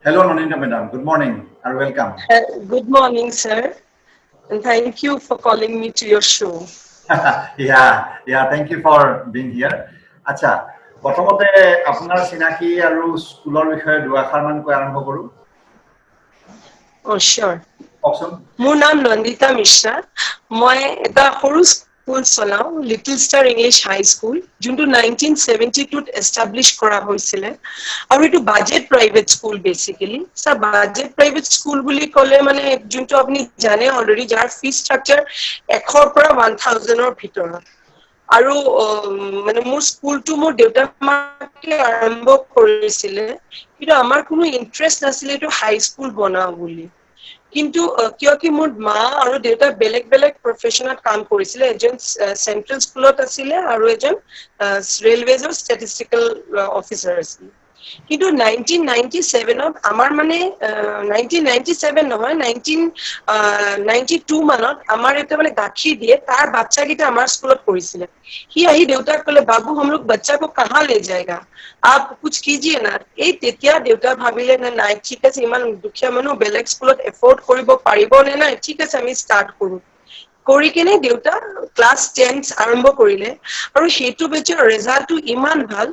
Hello, Noninda madam. Good morning and welcome. Good morning, sir, and thank you for calling me to your show. yeah. Thank you for being here. আচ্ছা, প্ৰথমতে আপোনাৰ চিনাকি আৰু স্কুলৰ বিষয়ে দুআষাৰমান কৈ আৰম্ভ কৰো। Oh, sure. কওকচোন। মোৰ নাম নন্দিতা মিশ্ৰা। মই এটা সৰু স্কুল চলাও, লিটল ষ্টাৰ ইংলিছ হাই স্কুল, যোনটো 1972 এষ্টাব্লিছ কৰা হৈছিলে। আৰু এইটো budget private school basically. Sir, budget private school বুলি ক'লে মানে যোনটো আপুনি জানে অলৰেডি, যাৰ ফিজ ষ্ট্ৰাকচাৰ 100ৰ পৰা 1000ৰ ভিতৰত। আৰু মানে মোৰ স্কুলটো মোৰ দেউতা মাকে আৰম্ভ কৰিছিলে, কিন্তু আমাৰ কোনো ইণ্টাৰেষ্ট নাছিলে এইটো হাই স্কুল বনাও বুলি। কিন্তু কিয় কি মোৰ মা আৰু দেউতা বেলেগ বেলেগ প্ৰফেশনত কাম কৰিছিলে। এজন চেন্ট্ৰেল স্কুলত আছিলে আৰু এজন ৰেলৱেজৰ ষ্টেটিষ্টিকেল অফিচাৰ আছিলে। কিন্তু 1997ত আমাৰ মানে 1997 নহয়, 1992 মানত আমাৰ এটা মানে গাখীৰ দিয়ে, তাৰ বাচ্চাকেইটা আমাৰ স্কুলত পঢ়িছিলে। সি আহি দেউতাক ক'লে, বাবু हम लोग बच्चा को कहाँ ले जाएगा, आप कुछ कीजिए ना। এই তেতিয়া দেউতা ভাবিলে নাই, ঠিক আছে, ইমান দুখীয়া মানুহ বেলেগ স্কুলত এফৰ্ড কৰিব পাৰিব নে নাই, ঠিক আছে আমি ষ্টাৰ্ট কৰো। কৰি কিনে দেউতা ক্লাছ 10 আৰম্ভ কৰিলে, আৰু সেইটো বেচৰ ৰিজাল্টটো ইমান ভাল,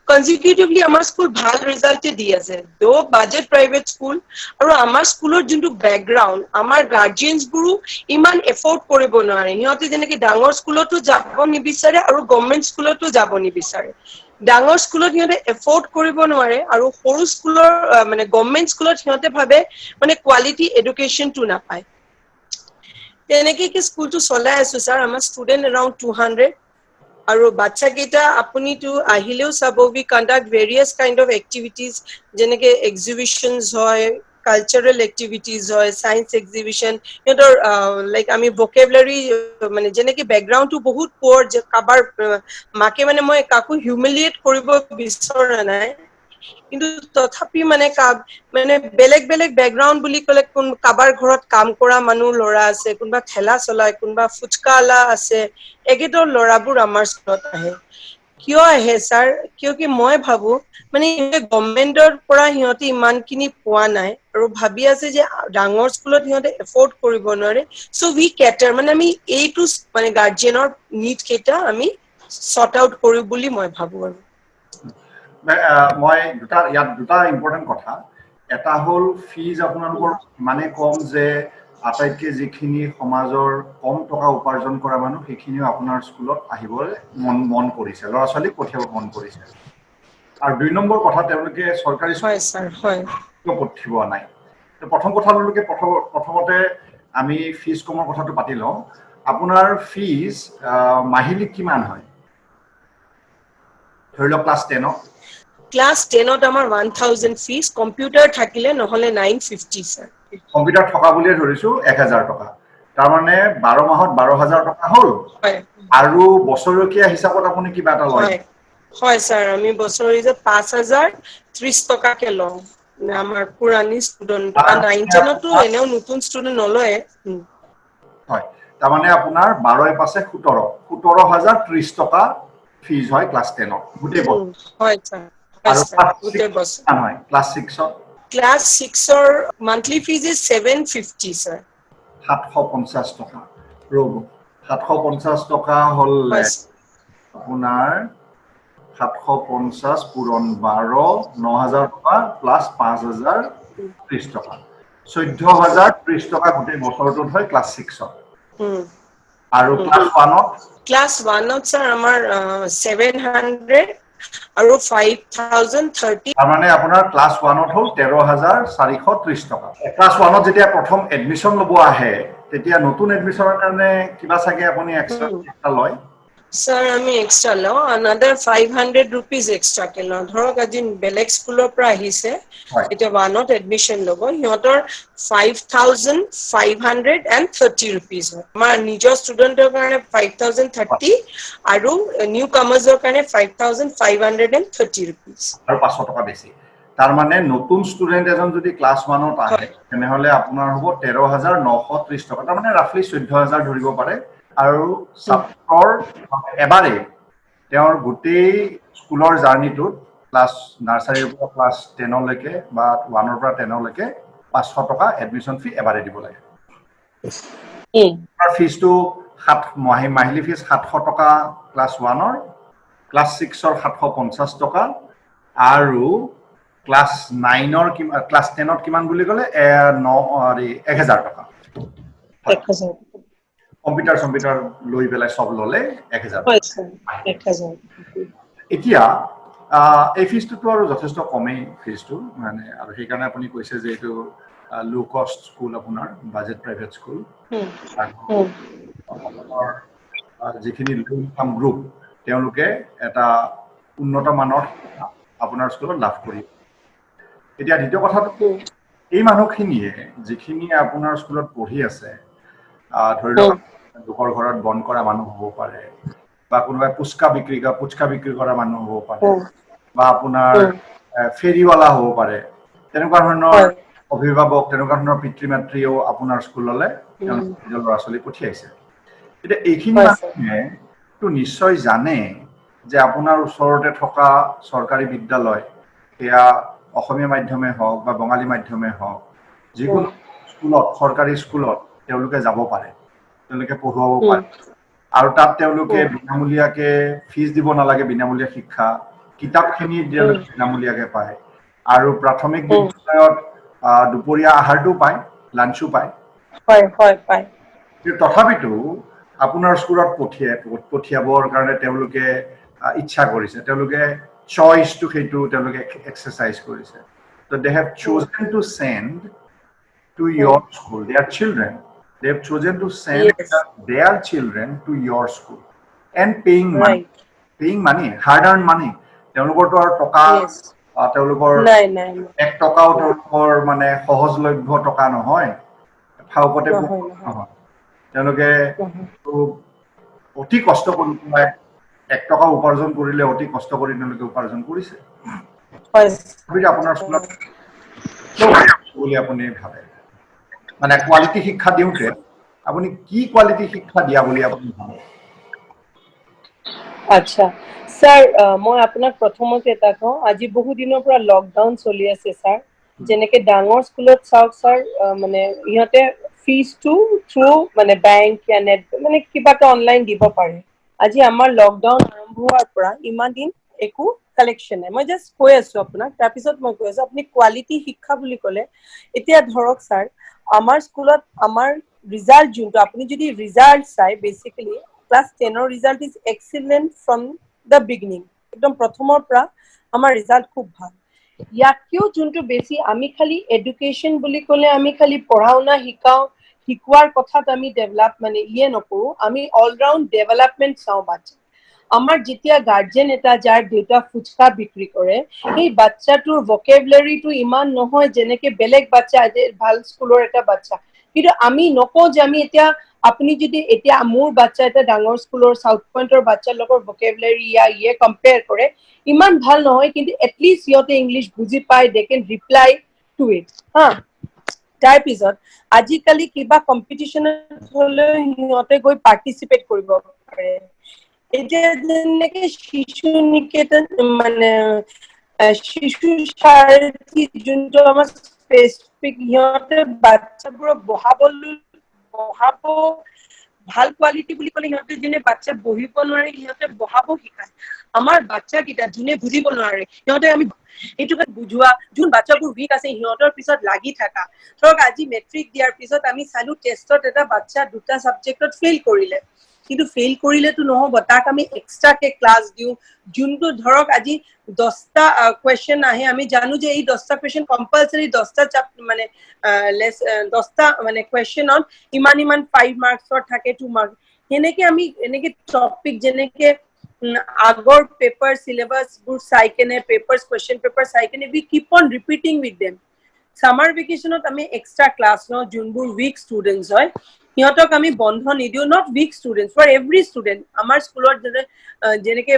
কনজিকিউটিভলি আমাৰ স্কুল ভাল ৰিজাল্টে দি আছে। দো বাজেট প্ৰাইভেট স্কুল, আৰু আমাৰ স্কুলৰ যোনটো বেকগ্ৰাউণ্ড, আমাৰ গাৰ্জিয়ানছবোৰো ইমান এফৰ্ড কৰিব নোৱাৰে। সিহঁতে যেনেকে ডাঙৰ স্কুলতো যাব নিবিচাৰে আৰু গভৰ্ণমেণ্ট স্কুলতো যাব নিবিচাৰে। ডাঙৰ স্কুলত সিহঁতে এফৰ্ড কৰিব নোৱাৰে, আৰু সৰু স্কুলৰ মানে গভৰ্ণমেণ্ট স্কুলত সিহঁতে ভাবে মানে কোৱালিটি এডুকেশ্যনটো নাপায়। তেনেকে কি স্কুলটো চলাই আছো ছাৰ। আমাৰ ষ্টুডেণ্ট এৰাউণ্ড 200, আৰু বাচ্চা কেইটা আপুনিতো আহিলেও চাব, we conduct various kind of activities, যেনেকে এক্সিবিশনছ হয়, কালচাৰেল এক্টিভিটিজ হয়, চায়েন্স এক্সিবিশন। সিহঁতৰ লাইক আমি ভকেবুলাৰী মানে যেনেকে বেকগ্ৰাউণ্ডটো বহুত পুৱাৰ, যে কাবাৰ মাকে মানে মই কাকো হিউমিলিয়েট কৰিব বিচৰা নাই, কিন্তু তথাপি মানে মানে বেলেগ বেলেগ বেকগ্ৰাউণ্ড বুলি ক'লে, কাবাৰ ঘৰত কাম কৰা মানুহ ল'ৰা আছে, কোনোবা ঠেলা চলায়, কোনোবা ফুচকাৱালা আছে। একেইটাৰ ল'ৰাবোৰ আমাৰ স্কুলত আহে। কিয় আহে ছাৰ? কিয় কি মই ভাবো মানে গভৰ্ণমেণ্টৰ পৰা সিহঁতে ইমানখিনি পোৱা নাই, আৰু ভাবি আছে যে ডাঙৰ স্কুলত সিহঁতে এফৰ্ড কৰিব নোৱাৰে। চ' উই কেটাৰ, মানে আমি এইটো মানে গাৰ্জিয়ানৰ নিড কেইটা আমি শ্বৰ্ট আউট কৰো বুলি মই ভাবো। আৰু মই দুটা ইম্পৰ্টেণ্ট কথা। এটা হ'ল ফিজ আপোনালোকৰ ইমানে কম যে আটাইতকৈ যিখিনি সমাজৰ কম টকা উপাৰ্জন কৰা মানুহ, সেইখিনিও আপোনাৰ স্কুলত আহিবলৈ মন কৰিছে, ল'ৰা ছোৱালীক পঠিয়াব মন কৰিছে। আৰু 2 নম্বৰ কথা, তেওঁলোকে চৰকাৰী স্কুল পঠিওৱা নাই। প্ৰথম কথা তেওঁলোকে প্ৰথমতে আমি ফিজ কমৰ কথাটো পাতি লওঁ। আপোনাৰ ফিজ মাহিলী কিমান হয়? ধৰি লওক ক্লাছ 10ত। ক্লাছ 10ত আমাৰ 1000 ফিজ, কম্পিউটাৰ থাকিলে নহলে 950 ছাৰ। কম্পিউটাৰ থকা বুলিয়ে ধৰিছো 1000 টকা। তাৰমানে 12 মাহত 12000 টকা হ'ল। আৰু বছৰকীয়া হিচাপত আপুনি কিবা এটা লয়? হয় ছাৰ, আমি বছৰি যে 5030 টকাকে লওঁ। আমাৰ পুৰণি ষ্টুডেণ্ট, 9-10তো এনেও নতুন ষ্টুডেণ্ট নলয়। হয়, তাৰমানে আপোনাৰ 12 × 5 = 17,030 টকা ফিজ হয় ক্লাছ 10ত গোটেই বছৰ। হয় ছাৰ, আৰু গোটেই বছৰ। ক্লাছ 6ত? ক্লাছ 6ৰ মান্থলি ফিজ ইজ 750 ছাৰ। 750 টকা। ৰ'ব, 750 টকা হ'লে আপোনাৰ 750 পূৰণ 12, 9000 টকা প্লাছ 5030 টকা, 14030 টকা গোটেই বছৰটোত হয় ক্লাছ 6ত। আৰু ক্লাছ 1ত? ক্লাছ 1ত ছাৰ আমাৰ 700 আৰু 5030। তাৰমানে আপোনাৰ ক্লাছ 1ত হ'ল 13430 টকা। ক্লাছ 1ত যেতিয়া প্ৰথম এডমিশ্যন ল'ব আহে, তেতিয়া নতুন এডমিশ্যনৰ কাৰণে কিবা চাগে আপুনি এক্সট্ৰা লয়? ছাৰ, আমি এক্সট্ৰা লওঁ, another 500 rupees এক্সট্ৰাকে লওঁ। ধৰক আজি বেলেগ স্কুলৰ পৰা আহিছে, এতিয়া 1ত এডমিশ্যন ল'ব, সিহঁতৰ 5530 rupees হয়। আমাৰ নিজৰ ষ্টুডেণ্টৰ কাৰণে 5030, আৰু নিউ কামাৰ্ছৰ কাৰণে 5530 rupees। আৰু 500 টকা বেছি। তাৰমানে নতুন ষ্টুডেণ্ট এজন যদি ক্লাছ 1ত আহে, তেনেহ'লে আপোনাৰ হ'ব 13930 টকা, তাৰমানে ৰাফলি 14000 ধৰিব পাৰে। আৰু ছাত্ৰৰ এবাৰে তেওঁৰ গোটেই স্কুলৰ জাৰ্ণিটোত ক্লাছ নাৰ্চাৰীৰ পৰা ক্লাছ 10 লৈকে বা 1 পৰা 10 লৈকে 500 টকা এডমিশ্যন ফি এবাৰে দিব লাগে তাৰ ফিজটো মাহিলী ফিজ 700 টকা ক্লাছ 1 ক্লাছ 6 750 টকা আৰু ক্লাছ 9 ক্লাছ 10 কিমান বুলি ক'লে 1000 টকা কম্পিউটাৰ লৈ পেলাই সব ললে 1000 এতিয়া এই ফিজটো আৰু যথেষ্ট কমেই ফিজটো মানে আৰু সেইকাৰণে আপুনি কৈছে যে এইটো লো কষ্ট স্কুল আপোনাৰ বাজেট প্ৰাইভেট স্কুল যিখিনি লো ইনকাম গ্ৰুপ তেওঁলোকে এটা উন্নত মানৰ আপোনাৰ স্কুলত লাভ কৰিব এতিয়া দ্বিতীয় কথাটো এই মানুহখিনিয়ে যিখিনি আপোনাৰ স্কুলত পঢ়ি আছে ধৰি লওক দুখৰ ঘৰত বন কৰা মানুহ হ'ব পাৰে বা কোনোবাই পুচকা বিক্ৰী কৰা মানুহ হ'ব পাৰে বা আপোনাৰ ফেৰিৱালা হ'ব পাৰে তেনেকুৱা ধৰণৰ অভিভাৱক তেনেকুৱা ধৰণৰ পিতৃ মাতৃও আপোনাৰ স্কুললৈ নিজৰ ল'ৰা ছোৱালী পঠিয়াইছে এতিয়া এইখিনি মানুহে তো নিশ্চয় জানে যে আপোনাৰ ওচৰতে থকা চৰকাৰী বিদ্যালয় সেয়া অসমীয়া মাধ্যমে হওক বা বঙালী মাধ্যমে হওক যিকোনো স্কুলত চৰকাৰী স্কুলত তেওঁলোকে যাব পাৰে তেওঁলোকে পঢ়ুৱাব পাৰে আৰু তাত তেওঁলোকে বিনামূলীয়াকে ফিজ দিব নালাগে বিনামূলীয়া শিক্ষা কিতাপখিনি বিনামূলীয়াকে পায় আৰু প্ৰাথমিক বিদ্যালয়ত দুপৰীয়া আহাৰটো পায় লাঞ্চো পায় তথাপিতো আপোনাৰ স্কুলত পঠিয়াবৰ কাৰণে তেওঁলোকে ইচ্ছা কৰিছে তেওঁলোকে চইচটো সেইটো তেওঁলোকে এক্সাৰচাইজ কৰিছে so they have chosen to send to your school their children they have chosen to send their children to your school and paying money hard earned money তেওঁলোকৰটো আৰু টকা তেওঁলোকৰ 1 টকাও তেওঁলোকৰ মানে সহজলভ্য টকা নহয় ফাউকতে নহয় তেওঁলোকে অতি কষ্ট কৰি 1 টকা উপাৰ্জন কৰিলে অতি কষ্ট কৰি তেওঁলোকে উপাৰ্জন কৰিছে আপোনাৰ স্কুলত বুলি আপুনি ভাবে মানে কোৱালিটি শিক্ষা দিওঁতে আপুনি কি কোৱালিটি শিক্ষা দিয়া বুলি আপুনি ভাবে আচ্ছা স্যাৰ মই আপোনাক প্ৰথমতে এটা কওঁ আজি বহু দিনৰ পৰা লকডাউন চলি আছে স্যাৰ যেনেকে ডাঙৰ স্কুলত চাওক স্যাৰ মানে ইহঁতে ফিজটো থ্ৰু মানে বেংক या নেট মানে কিবাটা অনলাইন দিব পাৰে আজি আমাৰ লকডাউন আৰম্ভ হোৱাৰ পৰা ইমান দিন একো কালেকশন নাই মই জাস্ট কৈ আছো আপোনাক তাৰপিছত মই কৈ আছো আপুনি কোৱালিটি শিক্ষা বুলি ক'লে এতিয়া ধৰক স্যাৰ আমাৰ স্কুলত আমাৰ ৰিজাল্ট যোনটো আপুনি যদি ৰিজাল্ট চাই basically class 10 or result is excellent from the beginning একদম প্ৰথমৰ পৰা আমাৰ ৰিজাল্ট খুব ভাল ইয়াকিও যোনটো বেছি আমি খালি এডুকেশন বুলি ক'লে আমি খালি পঢ়াওনা শিকোৱাৰ কথাত আমি ডেভেলপ মানে নকৰো আমি অল ৰাউন্ড ডেভেলপমেন্ট চাও বাচ্চা আমাৰ যেতিয়া গাৰ্জেন এটা যাৰ দেউতা ফুচকা বিক্ৰী কৰে এই বাচ্চাটোৰ ভকেবুলাৰিটো ইমান নহয় যেনেকে বেলেগ বাচ্চা ভাল স্কুলৰ এটা বাচ্চা কিন্তু আমি নকওঁ যে আমি এতিয়া আপুনি যদি এতিয়া মোৰ বাচ্চা এটা ডাঙৰ স্কুলৰ সাউথ পইণ্টৰ বাচ্চাৰ লগৰ ভকেবুলাৰি কম্পেয়াৰ কৰে ইমান ভাল নহয় কিন্তু এটলিষ্ট সিহঁতে ইংলিছ বুজি পায় দে কেন ৰিপ্লাই টু ইট হা তাৰপিছত আজিকালি কিবা কম্পিটিশ্যনত হলে সিহঁতে গৈ পাৰ্টিচিপেট কৰিব পাৰে এতিয়া যেনেকে শিশু নিকেতন মানে শিশু সাৰথী যোনটো আমাৰ স্পেচিফিক সিহঁতে বাচ্চাবোৰক বহাব ভাল কোৱালিটি বুলি ক'লে সিহঁতে যোনে বাচ্চা বহিব নোৱাৰে সিহঁতে বহাব শিকায় আমাৰ বাচ্চা কেইটা যোনে বুজিব নোৱাৰে সিহঁতে আমি এইটো বুজোৱা যোন বাচ্চাবোৰ উইক আছে সিহঁতৰ পিছত লাগি থাকা ধৰক আজি মেট্ৰিক দিয়াৰ পিছত আমি চালু টেষ্টত এটা বাচ্চা দুটা সাবজেক্টত ফেইল কৰিলে কিন্তু ফেইল কৰিলেতো নহব তাক আমি এক্সট্ৰাকে ক্লাছ দিও যোনটো ধৰক আজি 10টা কোৱেশ্চন আহে আমি জানো যে এই 10টা কোৱেশ্চন কম্পালসৰি 10টা মানে 10টা মানে কোৱেশ্চনত ইমান 5 মাৰ্কছৰ থাকে 2 মাৰ্ক হেনেকে আমি এনেকে টপিক যেনেকে আগৰ পেপাৰ সিলেবাস বোৰ চাই কেনে পেপাৰস কোৱেশ্চন পেপাৰ চাই কেনে we keep on repeating with them summer vacation আমি এক্সট্ৰা ক্লাছ ন যোনবোৰ উইক ষ্টুডেন্টস হয় সিহঁতক আমি বন্ধ নিদিও not weak students for every student আমাৰ স্কুলৰ যেনেকে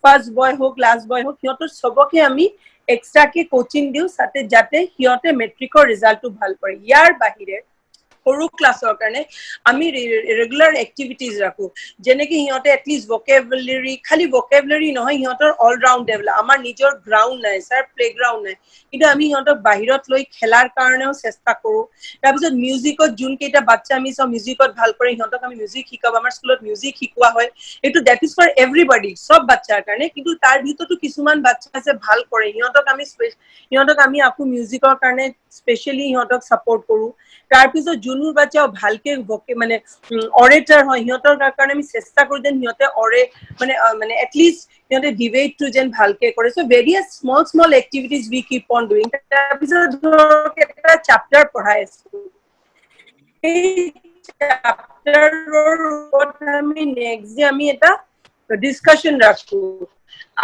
ফাৰ্ষ্ট বয় হোক লাষ্ট বয় হোক সিহঁতৰ সবকে আমি এক্সট্ৰাকে কোচিং দিও যাতে সিহঁতে মেট্ৰিকৰ ৰিজাল্টটো ভাল কৰে ইয়াৰ বাহিৰে সৰু ক্লাছৰ কাৰণে আমি ৰেগুলাৰ এক্টিভিটিজ ৰাখো যেনেকে সিহঁতে এটলিষ্ট ভকেবুলাৰী খালি ভকেবুলাৰী নহয় সিহঁতৰ অল ৰাউণ্ড ডেভেলপ আমাৰ নিজৰ গ্ৰাউণ্ড নাই ছাৰ প্লেগ্ৰাউণ্ড নাই কিন্তু আমি সিহঁতক বাহিৰত লৈ খেলাৰ কাৰণেও চেষ্টা কৰো তাৰপিছত মিউজিকত যোনকেইটা বাচ্চা আমি চব মিউজিকত ভাল কৰে সিহঁতক আমি মিউজিক শিকাব আমাৰ স্কুলত মিউজিক শিকোৱা হয় এইটো ডেট ইজ ফৰ এভৰিবডি চব বাচ্চাৰ কাৰণে কিন্তু তাৰ ভিতৰতো কিছুমান বাচ্চা আছে ভাল কৰে সিহঁতক আমি আকৌ মিউজিকৰ কাৰণে স্পেচিয়েলি সিহঁতক ছাপোৰ্ট কৰো তাৰপিছত যোনবোৰ বাচ্চা ভালকে মানে অৰেটাৰ হয় সিহঁতৰ কাৰণে আমি চেষ্টা কৰো যেন সিহঁতে মানে এটলিষ্ট সিহঁতে ডিবেটটো যেন ভালকে কৰে so' various small activities we keep on doing তাৰপিছত ধৰক এটা চেপ্টাৰ পঢ়াই আছো এই চেপ্টাৰৰ ওপৰত আমি নেক্সট ডে আমি এটা ডিছকাশ্যন ৰাখো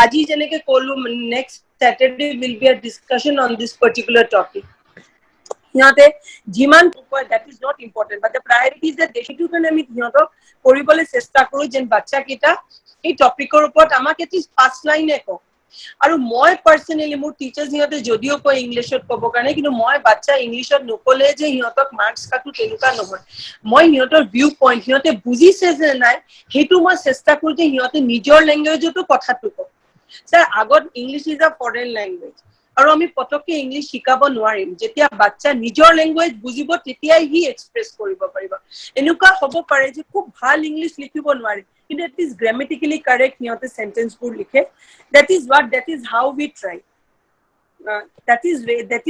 আজি যেনেকে ক'লো next Saturday will be a discussion on this particular topic. সিহঁতে যিমান কয় that is not important but the priority is that সেইটো কাৰণে আমি সিহঁতক কৰিবলৈ চেষ্টা কৰো যেন বাচ্চা কেইটা এই টপিকৰ ওপৰত আমাক এটলিষ্ট 5 লাইনে কওক আৰু মই পাৰ্চনেলি মোৰ টিচাৰ্ছ সিহঁতে যদিও কয় ইংলিছত ক'ব কাৰণে কিন্তু মই বাচ্চা ইংলিছত নকলে যে সিহঁতক মাৰ্কছ কাটো তেনেকুৱা নহয় মই সিহঁতৰ ভিউ পইণ্ট সিহঁতে বুজিছে যে নাই সেইটো মই চেষ্টা কৰো যে সিহঁতে নিজৰ লেংগুৱেজতো কথাটো কওক স্যাৰ আগত English is a foreign language আৰু আমি পটককে ইংলিছ শিকাব নোৱাৰিম যেতিয়া বাচ্চা নিজৰ লেংগুৱেজ বুজিব তেতিয়াই সি এক্সপ্ৰেছ কৰিব পাৰিব এনেকুৱা হ'ব পাৰে যে খুব ভাল ইংলিছ লিখিব নোৱাৰে কিন্তু ইট ইজ গ্ৰামেটিকেলি কাৰেক্ট সিহঁতে সেন্টেন্সবোৰ লিখে that is how we try that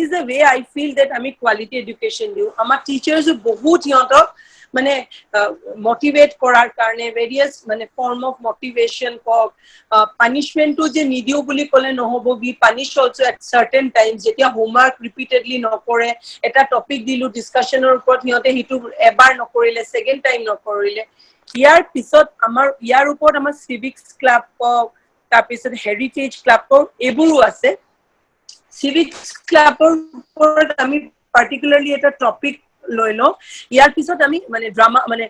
is the way I feel that আমি quality education দিও আমাৰ টিচাৰ্ছ বহুত সিহঁতক মানে মোটিভেট কৰাৰ কাৰণে ভেৰিয়াছ মানে ফৰ্ম অফ মোটিভেশ্যন কক পানিশমেন্টটো যে নিদিও বুলি ক'লে নহ'ব be punish also at certain times যেতিয়া হোমৱৰ্ক ৰিপিটেডলি নকৰে এটা টপিক দিলো ডিসকাশনৰ ওপৰত সিহঁতে হিটো এবাৰ নকৰিলে সেকেন্ড টাইম নকৰিলে ইয়াৰ পিছত ইয়াৰ ওপৰত আমাৰ সিভিক্স ক্লাব কক তাৰপিছত হেৰিটেজ ক্লাবৰ এইবোৰো আছে civics ক্লাবৰ ওপৰত আমি পাৰ্টিকুলাৰলি এটা টপিক লৈ লওঁ ইয়াৰ পিছত আমি মানে ড্ৰামা মানে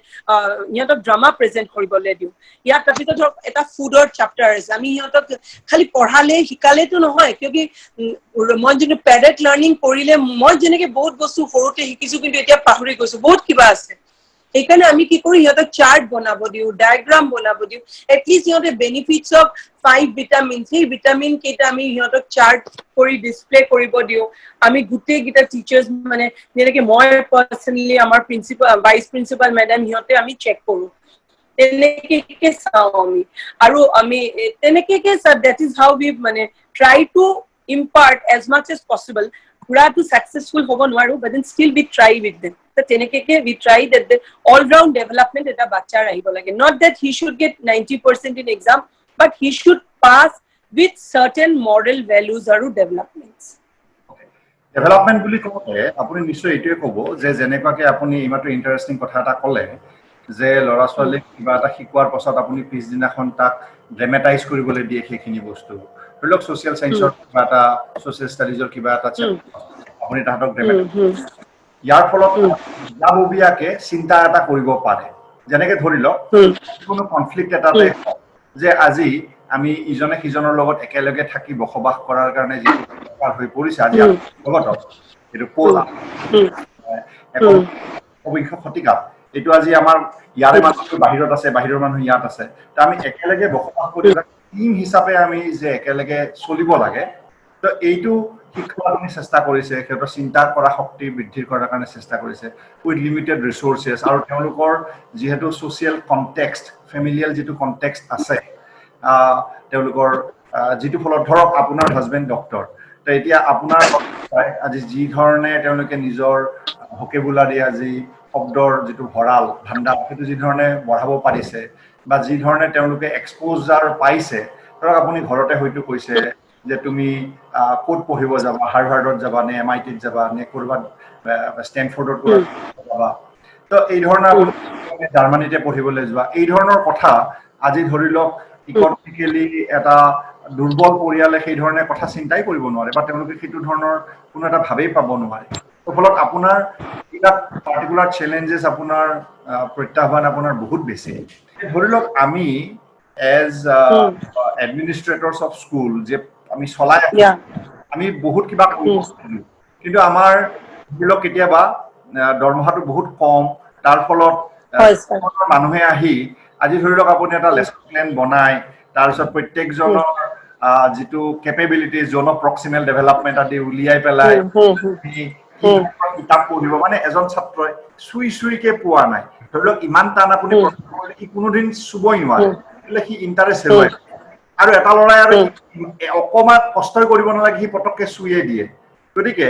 ইহঁতক ড্ৰামা প্ৰেজেন্ট কৰিবলৈ দিওঁ ইয়াৰ তাৰপিছত ধৰক এটা ফুডৰ চেপ্টাৰ আছে আমি ইহঁতক খালি পঢ়ালে শিকালেতো নহয় কিয় মই যদি পেৰেট লাৰ্নিং কৰিলে মই যেনেকে বহুত বস্তু সৰুতে শিকিছো কিন্তু এতিয়া পাহৰি গৈছো বহুত কিবা আছে সেইকাৰণে আমি কি কৰো সিহঁতক চাৰ্ট বনাব দিওঁ ডায়াগ্ৰাম বনাব দিওঁ এটলিষ্ট সিহঁতে বেনিফিটছ অফ 5 ভিটামিনছ সেই ভিটামিন কেইটা আমি সিহঁতক চাৰ্ট কৰি ডিসপ্লে কৰিব দিওঁ আমি গোটেই গিটা টিচাৰ্ছ মানে যেনেকে মই পাৰ্সনেলি আমাৰ প্ৰিন্সিপাল ভাইস প্ৰিন্সিপাল মেডাম সিহঁতে আমি চেক কৰো তেনেকে চাওঁ আৰু আমি তেনেকে that is how we মানে try to impart as much as possible পুৰাটো successful হ'ব নোৱাৰো but then still we try with them তেনেকে we try that the all round development এটা বাচ্চাৰ আহিব লাগে not that he should get 90% in exam but he should pass with certain moral values আৰু developments development বুলি কওঁতে আপুনি নিশ্চয় এইটোৱে ক'ব যে যেনেকুৱাকে আপুনি ইমাত্ৰ ইণ্টাৰেষ্টিং কথা এটা ক'লে যে ল'ৰা ছোৱালীক কিবা এটা শিকোৱাৰ পাছত আপুনি পিছদিনাখন তাক ড্ৰামাটাইজ কৰিবলৈ দিয়ে সেইখিনি বস্তু ধৰি লওক ছ'চিয়েল সায়েন্সৰ কিবা এটা ছ'চিয়েল ষ্টাডিজৰ কিবা এটা আপুনি তাহাঁতক ড্ৰামাটাইজ ইয়াৰ ফলত যাববীয়াকে চিন্তা এটা কৰিব পাৰে যেনেকে ধৰি লওক কোনো কনফ্লিক্ট এটাতে যে আজি আমি ইজনে সিজনৰ লগত একেলগে থাকি বসবাস কৰাৰ কাৰণে যি হৈ পৰিছে আজি লগত এইটো পোল অবিংশ শতিকাত এইটো আজি আমাৰ ইয়াৰে মানুহ বাহিৰত আছে বাহিৰৰ মানুহ ইয়াত আছে তো আমি একেলগে বসবাস কৰি টিম হিচাপে আমি যে একেলগে চলিব লাগে তো এইটো শিক্ষা আমি চেষ্টা কৰিছে সিহঁতৰ চিন্তা কৰা শক্তি বৃদ্ধি কৰাৰ কাৰণে চেষ্টা কৰিছে উইথ লিমিটেড ৰিসোৰ্সেস আৰু তেওঁলোকৰ যিহেতু সোশ্যাল কনটেক্সট ফেমিলিয়াল যিটো কনটেক্সট আছে তেওঁলোকৰ যিটো ফলত ধৰক আপোনাৰ হাজবেণ্ড ডক্টৰ তো এতিয়া আপোনাৰ আজি যি ধৰণে তেওঁলোকে নিজৰ ভকেবুলাৰী আজি শব্দৰ যিটো ভৰাল ভাণ্ডাৰ সেইটো যি ধৰণে বঢ়াব পাৰিছে বা যি ধৰণে তেওঁলোকে এক্সপোজাৰ পাইছে ধৰক আপুনি ঘৰতে হয়তো কৈছে যে তুমি কোড পঢ়িব যাবা হাৰ্ভাৰ্ডত যাবা নে MITত যাবা নে কৰবাত ষ্টেনফৰ্ডত যাবা তো এই ধৰণৰ জাৰ্মানীতে পঢ়িবলৈ যোৱা এই ধৰণৰ কথা আজি ধৰি লওক ইকনমিক্যালি এটা দুৰ্বল পৰিয়ালে সেই ধৰণে কথা চিন্তাই কৰিব নোৱাৰে বা তেওঁলোকে সেইটো ধৰণৰ কোনো এটা ভাবেই পাব নোৱাৰে ফলত আপোনাৰ এটা পাৰ্টিকুলাৰ চ্যালেঞ্জেস আপোনাৰ প্ৰত্যাহ্বান আপোনাৰ বহুত বেছি ধৰি লওক আমি এজ এডমিনিষ্ট্ৰেটৰছ অফ স্কুল যে আমি চলাই আমি বহুত কিবা কৰিব কিন্তু আমাৰ ধৰি লওক কেতিয়াবা দৰমহাটো বহুত কম তাৰ ফলত হয় স্যাৰ মানুহে আহি আজি ধৰি লওক আপুনি এটা লেসন প্লেন বনাই তাৰপিছত প্ৰত্যেকজনৰ যিটো capability Jon of proximal development আদি উলিয়াই পেলাই কি কিতাপ পঢ়িব মানে এজন ছাত্ৰই চুইকে পোৱা নাই ধৰি লওক ইমান টান আপুনি প্ৰশ্ন কৰিলে সি কোনোদিন চুবই নোৱাৰে એટલે সি ইণ্টাৰেষ্ট হেৰুৱাই আৰু এটা লৰাই আৰু অকমান কষ্টই কৰিব নালাগে সি পটককে চুইয়ে দিয়ে গতিকে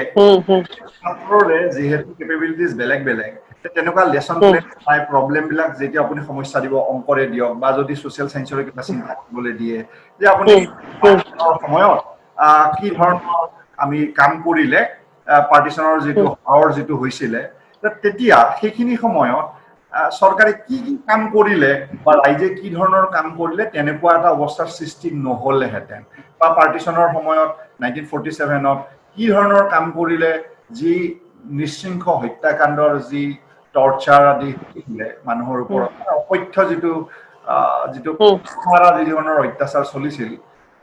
ছাত্ৰৰে যিহেতু কেপেবিলিটিজ বেলেগ বেলেগ তেনেকুৱা লেসন প্লেন পাই প্ৰবলেম বিলাক যেতিয়া আপুনি সমস্যা দিব অংকৰে দিয়ক বা যদি সোশ্যাল সায়েন্সৰ কিবা চিন্তা কৰিবলৈ দিয়ে যে আপুনি সময়ত কি ধৰণৰ আমি কাম কৰিলে পাৰ্টিশনৰ যিটো হৈছিলে তেতিয়া সেইখিনি সময়ত চৰকাৰে কি কাম কৰিলে বা ৰাইজে কি ধৰণৰ কাম কৰিলে তেনেকুৱা এটা অৱস্থাৰ সৃষ্টি নহ'লেহেঁতেন বা পাৰ্টিশনৰ সময়ত 1947ত কি ধৰণৰ কাম কৰিলে যি নিশৃংখ হত্যাকাণ্ডৰ যি টৰ্চাৰ আদি হৈছিলে মানুহৰ ওপৰত অপথ্য যিটো যি ধৰণৰ অত্যাচাৰ চলিছিল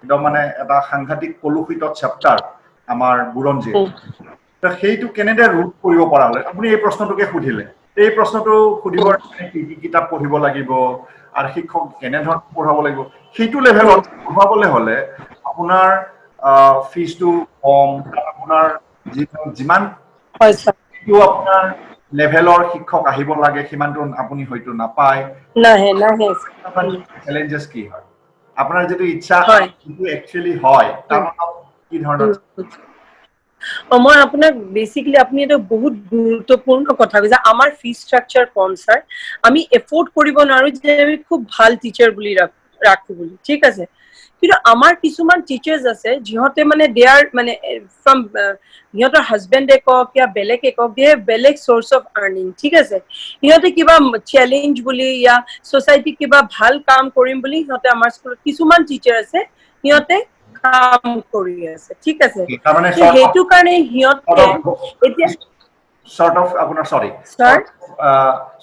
একদম মানে এটা সাংঘাতিক কলুষিত চেপ্টাৰ আমাৰ বুৰঞ্জী সেইটো কেনেদৰে ৰোধ কৰিব পৰা হলে আপুনি এই প্ৰশ্নটোকে সুধিলে এই প্ৰশ্নটো সুধিবৰ কি কিতাপ পঢ়িব লাগিব আৰু শিক্ষক কেনেধৰণে পঢ়াব লাগিব সেইটো লেভেলত পঢ়াবলৈ হলে আপোনাৰ ফিজটো কম আপোনাৰ যিমান আপোনাৰ লেভেলৰ শিক্ষক আহিব লাগে সিমানটো আপুনি হয়তো নাপায় চ্যালেঞ্জেস কি হয় আপোনাৰ যিটো ইচ্ছা কিন্তু একচুয়ালি হয় তাৰ কি ধৰণৰ মই আপোনাক বেসিক্যালি আপনি এটা বহুত গুৰুত্বপূৰ্ণ কথা কৈছে আমাৰ ফি স্ট্ৰাকচাৰ কম স্যাৰ আমি এফোৰ্ড কৰিব নোৱাৰো যে আমি খুব ভাল টিচাৰ বুলি ৰাখো বুলি ঠিক আছে কিন্তু আমাৰ কিছুমান টিচাৰ্স আছে যিহতে মানে দে আৰ মানে ফ্ৰম ইহঁতৰ হাজবেণ্ড একক या বেলেগ একক দে বেলেগ সোর্স অফ আর্নিং ঠিক আছে ইহঁতে কিবা চ্যালেঞ্জ বুলি या সোসাইটি কিবা ভাল কাম কৰিম বুলি ইহঁতে আমাৰ স্কুলত কিছুমান টিচাৰ আছে ইহঁতে কাম কৰি আছে ঠিক আছে সেইটো কাৰণে ইহঁতে এতিয়া sort of আপোনাৰ সৰি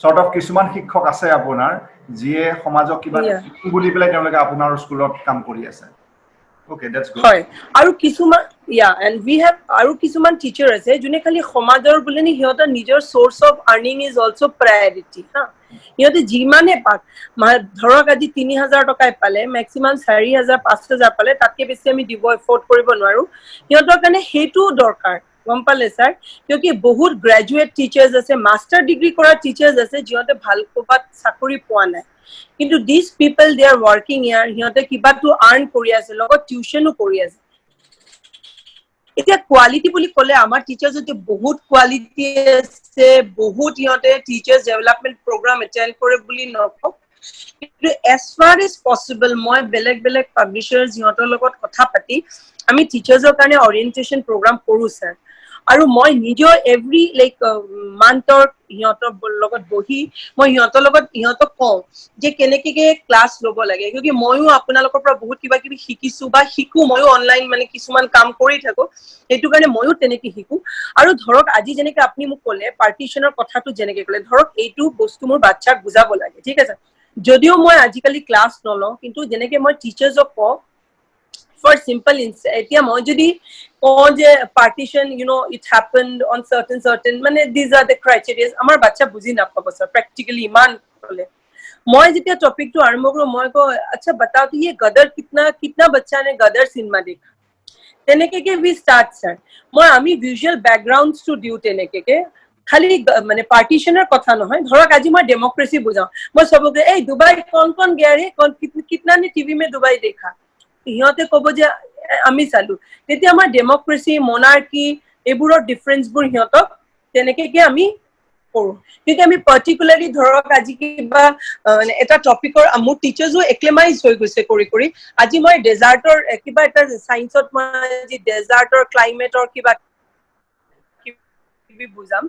sort of কিছুমান শিক্ষক আছে আপোনাৰ যিয়ে সমাজক কিবা বুলি পেলাই তেওঁলোকে আপোনাৰ স্কুলত কাম কৰি আছে okay that's good হয় আৰু কিছুমান and we have আৰু কিছুমান টিচাৰ আছে যোনে খালি সমাজৰ বুলি নি সিহঁতৰ নিজৰ source of earning is also priority হা ইহঁতে যিমানে পাক ধৰক আজি 3000 টকাই পালে ম্যাক্সিমাম 4000 5000 পালে তাতকে বেছি আমি দিব এফোর্ড কৰিব নোৱাৰো ইহঁতৰ কাৰণে হেতু দৰকাৰ গম পালে স্যাৰ কিয়কি বহুত গ্ৰেজুৱেট টিচাৰ্স আছে মাস্টাৰ ডিগ্ৰী কৰা টিচাৰ্স আছে যিহঁতে ভাল কোবাত চাকৰি পোৱা নাই কিন্তু this people they are working ইয়াৰ সিহঁতে কিবাটো আৰ্ন কৰি আছে লগত টিউশনও কৰি আছে এতিয়া কোৱালিটি বুলি ক'লে আমাৰ টিচাৰ্স যে বহুত কোৱালিটি আছে বহুত ইহঁতে টিচাৰ্স ডেভেলপমেন্ট প্ৰগ্ৰাম এটেন্ড কৰে বুলি নকওঁ কিন্তু as far as possible মই বেলেগ পাবলিশাৰ্স ইহঁতৰ লগত কথা পাতি আমি টিচাৰ্সৰ কাৰণে অৰিয়েন্টেশন প্ৰগ্ৰাম কৰো স্যাৰ আৰু মই নিজৰ এভৰি লাইক মান্থৰ ইহঁতৰ লগত বহি মই ইহঁতক কওঁ যে কেনেকে ক্লাছ ল'ব লাগে কিয়কি মইও আপোনালোকৰ পৰা বহুত কিবা কিবি শিকিছো বা শিকো মইও অনলাইন মানে কিছুমান কাম কৰি থাকো সেইটো কাৰণে মইও তেনেকে শিকো আৰু ধৰক আজি যেনেকে আপুনি মোক ক'লে পাৰ্টিশনৰ কথাটো যেনেকে ক'লে ধৰক এইটো বস্তু মোৰ বাচ্চাক বুজাব লাগে ঠিক আছে যদিও মই আজিকালি ক্লাছ নলওঁ কিন্তু যেনেকে মই টিচাৰ্সক কওঁ for simple এতিয়া মই যদি কওঁ যে partition it happened on certain মানে these are the criteria আমাৰ বাচ্চা বুজি নাপাব স্যাৰ practically ইমান ক'লে মই যেতিয়া টপিকটো আৰম্ভ কৰো মই কওঁ আচ্ছা बताओ तो ये गदर कितना बच्चा ने गदर सिनेमा देखा তেনেকে we start স্যার মই আমি ভিজুয়াল ব্যাকগ্রাউন্ডস টু দিউ তেনেকে খালি মানে পাৰ্টিশনৰ কথা নহয় ধৰক আজি মই ডেমোক্ৰেসি বুজাও মই সবকে এই দুবাই কোন गया रे कौन कितना ने टीवी में दुबई देखा ইহঁতে ক'ব যে আমি চালু তেতিয়া আমাৰ ডেমোক্ৰেসি মনাৰ্কি এবোৰৰ ডিফাৰেন্সবোৰ ইহঁতক তেনেকে আমি কৰো কিন্তু আমি পাৰ্টিকুলাৰলি ধৰক আজি কিবা এটা টপিকৰ মোৰ টিচাৰ্সও এক্লেমাইজ হৈ গৈছে কৰি আজি মই ডেজাৰ্টৰ কিবা এটা সায়েন্সত মই ডেজাৰ্টৰ ক্লাইমেটৰ কিবা বুজাম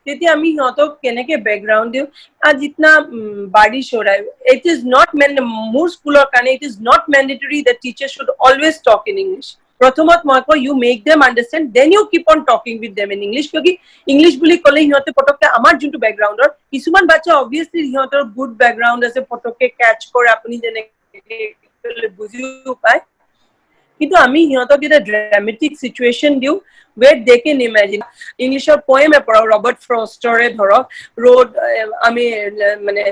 তেতিয়া আমি ইহঁতক কেনেকে ব্যাকগ্ৰাউন্ড দিও जितना बारिश हो रहा है it is not মোৰ স্কুলৰ কাৰণে it is not mandatory that teachers should always talk in English প্ৰথমত মই কওঁ you make them understand then you keep on talking with them in English কিয়কি ইংলিশ বুলি ক'লে ইহঁতে পটককে আমাৰ যোনটো ব্যাকগ্ৰাউন্ডৰ কিছুমান বাচ্চা obviously ইহঁতৰ গুড ব্যাকগ্ৰাউন্ড আছে পটককে ক্যাচ কৰে আপুনি যেনেকে বুজিও পায় কিন্তু আমি সিহঁতক এটা ড্ৰামেটিক সিচুৱেশন দিও where they can imagine ইংলিশৰ পোয়েমে পঢ়াও ৰবাৰ্ট ফ্ৰষ্টৰে ধৰক ৰোড আমি মানে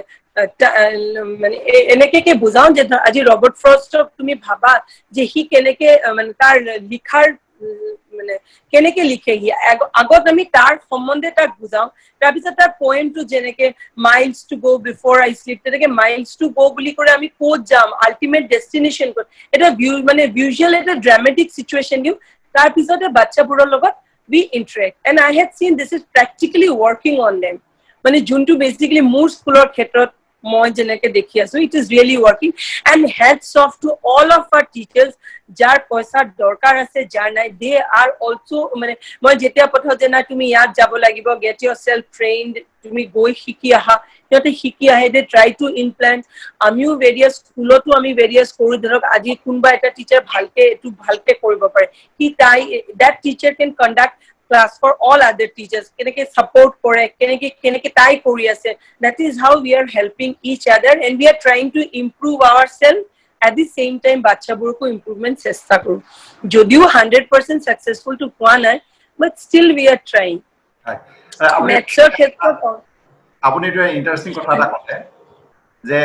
মানে এনেকে বুজাও যে আজি ৰবাৰ্ট ফ্ৰষ্টক তুমি ভাবা যে হি কেনেকে মানে তাৰ লিখাৰ মানে কেনেকে লিখে হি আগত আমি তাৰ সম্বন্ধে তাক বুজাও তাৰপিছত তাৰ পয়েমটো যেনেকে miles to go বিফোৰ I sleep তেনেকে মাইলছ টু গো বুলি কৰে আমি ক'ত যাম আল্টিমেট ডেষ্টিনেশ্যন ক'ত এটা মানে ভিজুৱেল এটা ড্ৰামেটিক সিচুৱেশন দিও তাৰপিছতে বাচ্চাবোৰৰ লগত we interact and I had seen this is practically working on them মানে যোনটো বেসিক্যালি মোৰ স্কুলৰ ক্ষেত্ৰত মই যেনেকে দেখি আছো it is really working and hats off to all of our teachers যাৰ পইচা দৰকাৰ আছে যাৰ নাই they are also মানে মই যেতিয়া পঠাও যে না তুমি ইয়াত যাব লাগিব get yourself trained তুমি গৈ শিকি আহা সিহঁতে শিকি আহে they try to implant আমিও ভেৰিয়াছ স্কুলতো আমি ভেৰিয়াছ কৰো ধৰক আজি কোনবা এটা টিচাৰ ভালকে এটো ভালকে কৰিব পাৰে কি তাই that teacher can conduct class for all other teachers keneke support kore keneke tai kori ase that is how we are helping each other and we are trying to improve ourselves at the same time bacha burko improvement chesta koru jodio 100% successful to poa nai but still we are trying maths khetrot apuni to interesting kotha eta kole je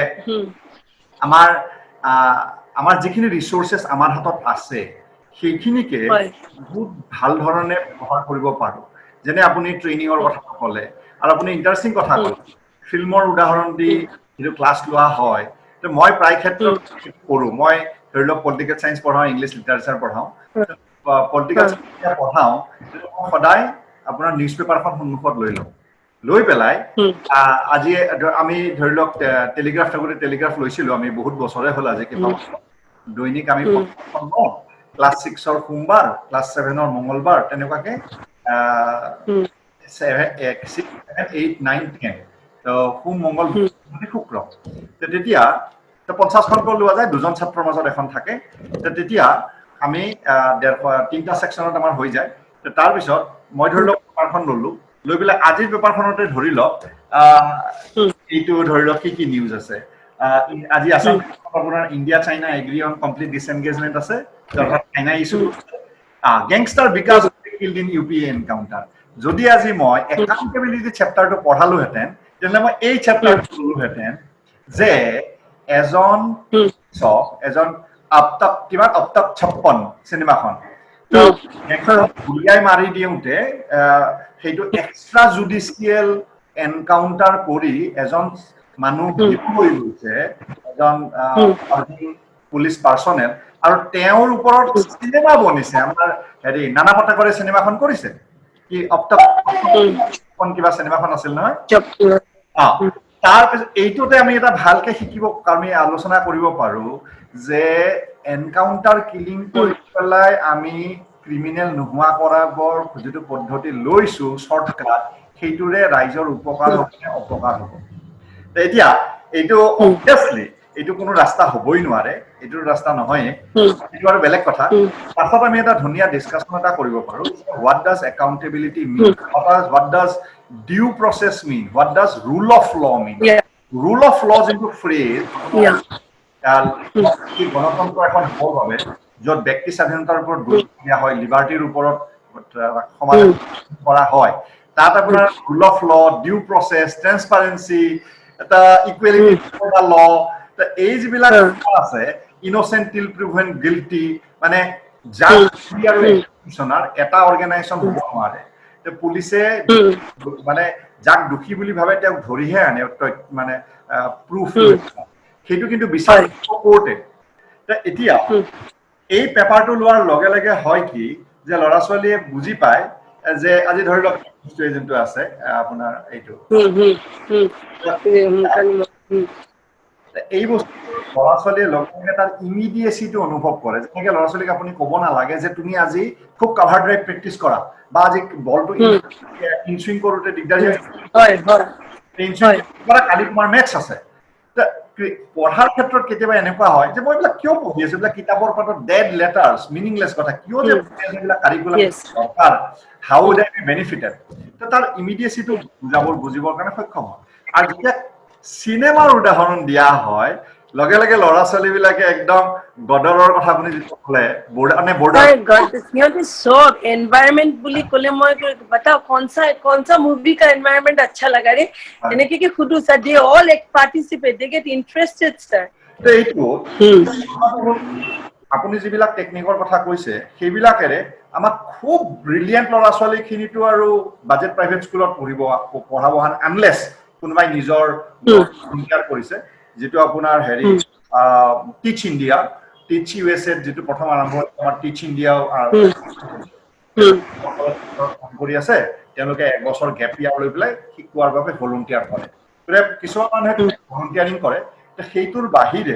amar jikhini resources amar hatot ase সেইখিনিকে বহুত ভাল ধৰণে ব্যৱহাৰ কৰিব পাৰো যেনে আপুনি ট্ৰেইনিংৰ কথা ক'লে আৰু আপুনি ইন্টাৰেষ্টিং কথা ক'লে ফিল্মৰ উদাহৰণ দি যেটো ক্লাছ লোৱা হয় তো মই প্ৰায় ক্ষেত্ৰত কৰো মই ধৰি লওক পলিটিকেল সায়েন্স পঢ়াও ইংলিশ লিটাৰেচাৰ পঢ়াও পলিটিকেল সায়েন্স পঢ়াও সদায় আপোনাৰ নিউজ পেপাৰখন সন্মুখত লৈ পেলাই আজি আমি ধৰি লওক টেলিগ্ৰাফ থাকোতে টেলিগ্ৰাফ লৈছিলো আমি বহুত বছৰে হ'ল আজি কিবা দৈনিক আমি ক্লাস 6 or সোমবাৰ ক্লাস 7 or মঙ্গলবাৰ তেনেকুৱাকে 6 7 8 9 10 তো সোম মঙ্গল শুক্ৰ তেতিয়া তো 50 খন লোৱা যায় দুজন ছাত্ৰৰ মাজত এখন থাকে তেতিয়া আমি তিনটা সেকশনত আমাৰ হৈ যায় তো তাৰ পিছত মই ধৰি লওক পেপাৰখন ললো লৈ পেলাই আজিৰ পেপাৰখনতে ধৰি লওক এইটো ধৰি লওক কি নিউজ আছে আজি আসাম আপোনাৰ India China agri on complete disengagement আছে China issue gangster because killed in UPA encounter যদি আজি মই accountability chapter to পঢ়ালো হেতেন তেনে মই এই chapter পঢ়ালো হেতেন যে এজন আপতাপ 56 সিনেমাখন তো গুলিয়াই মাৰি দিওঁতে সেইটো এক্সট্ৰা জুডিচিয়েল এনকাউন্টাৰ কৰি এজন মানুহ হৈ গৈছে এজন পুলিশ পাৰ্সনেল আৰু তেওঁৰ ওপৰত সিনেমা বনিছে আমাৰ হেৰি নানা পাটেকৰে সিনেমাখন কৰিছে কি কোন কিবা সিনেমাখন আছিল নহয় তাৰ এইটোতে আমি এটা ভালকে শিকিব আমি আলোচনা কৰিব পাৰো যে এনকাউন্টাৰ কিলিং কৰি পেলাই আমি ক্ৰিমিনেল নোহোৱা কৰাবৰ যেটো পদ্ধতি লৈছো শৰ্টকাট সেইটোৰে ৰাইজৰ উপকাৰ হ'ব অপকাৰ হ'ব এতিয়া এইটো অবভিয়াসলি এইটো কোনো ৰাস্তা হ'বই নোৱাৰে এইটো ৰাস্তা নহয় এইটো আৰু বেলেগ কথা পাছত আমি এটা ধুনিয়া ডিসকাশন এটা কৰিব পাৰো what does accountability mean what does due process mean what does rule of law mean rule of law into phrase গণতন্ত্ৰ এখন হ'বভাৱে য'ত ব্যক্তি স্বাধীনতাৰ ওপৰত গুৰুত্ব দিয়া হয় লিবাৰ্টিৰ ওপৰত সমাজ কৰা হয় তাত আপোনাৰ rule of law due process transparency এটা equality for the law এই যিবিলাক আছে ইনোসেন্ট টিল প্রুভেন গিল্টি মানে জাস্টি আৰু এক্সিকিউশনাৰ এটা অৰ্গানাইজেশন হ'ব নোৱাৰে তে পুলিচে মানে যাক দোষী বুলি ভাবে তেওঁক ধৰিহে আনে মানে প্ৰুফ সেইটো কিন্তু বিচাৰ কোৰ্টে এতিয়া এই পেপাৰটো লোৱাৰ লগে লগে হয় কি যে ল'ৰা ছোৱালীয়ে বুজি পায় যে আজি ধৰি লওক যোনটো আছে আপোনাৰ এইটো এই বস্তু ল'ৰা ছোৱালীয়ে লগে তাৰ ইমিডিয়েচিটো অনুভৱ কৰে যেনেকে ল'ৰা ছোৱালীক আপুনি ক'ব নালাগে যে তুমি আজি খুব কাভাৰ ড্ৰাইভ প্ৰেক্টিচ কৰা বা আজি বলটো ইনসুইং কৰোতে দিগদাৰ হয় কালি তোমাৰ মেথছ আছে পঢ়াৰ ক্ষেত্ৰত কেতিয়াবা এনেকুৱা হয় যে মই এইবিলাক কিয় পঢ়ি আছো এইবিলাক কিতাপৰ পাতত ডেড লেটাৰ্ছ মিনিংলেছ কথা কিয় যে এইবিলাক কাৰিকুলাম দৰকাৰ হাউ উড আই বি বেনিফিটেড তাৰ ইমিডিয়েচিটো বুজিবৰ কাৰণে সক্ষম হয় আৰু যেতিয়া সিনেমাৰ উদাহৰণ দিয়া হয় লগে লগে ল'ৰা ছোৱালীবিলাকে একদম গদৰৰ কথা আপুনি যিটো ক'লে মানে বৰ্ডাৰ সিহঁতে सब एनवायरनमेंट বুলি ক'লে মই बताओ कौन सा मूवी का एनवायरनमेंट अच्छा लगा रे এনেকে কি খুদু sir they all participate they get interested sir এইটো আপুনি যিবিলাক টেকনিকৰ কথা কৈছে সেইবিলাকেৰে আমাক খুব ব্ৰিলিয়েণ্ট ল'ৰা ছোৱালীখিনিতো আৰু বাজেট প্ৰাইভেট স্কুলত পঢ়াব আনলেছ কোনোবাই নিজৰ ভলণ্টিয়াৰ কৰিছে যিটো আপোনাৰ হেৰি টিচ ইণ্ডিয়া টিচ ইউ এছ এত যিটো প্ৰথম আৰম্ভ আমাৰ টিচ ইণ্ডিয়া কৰি আছে তেওঁলোকে এবছৰ গেপ ইয়াৰ লৈ পেলাই শিকোৱাৰ বাবে ভলণ্টিয়াৰ কৰে কিছুমান মানুহে ভলণ্টিয়াৰিং কৰে সেইটোৰ বাহিৰে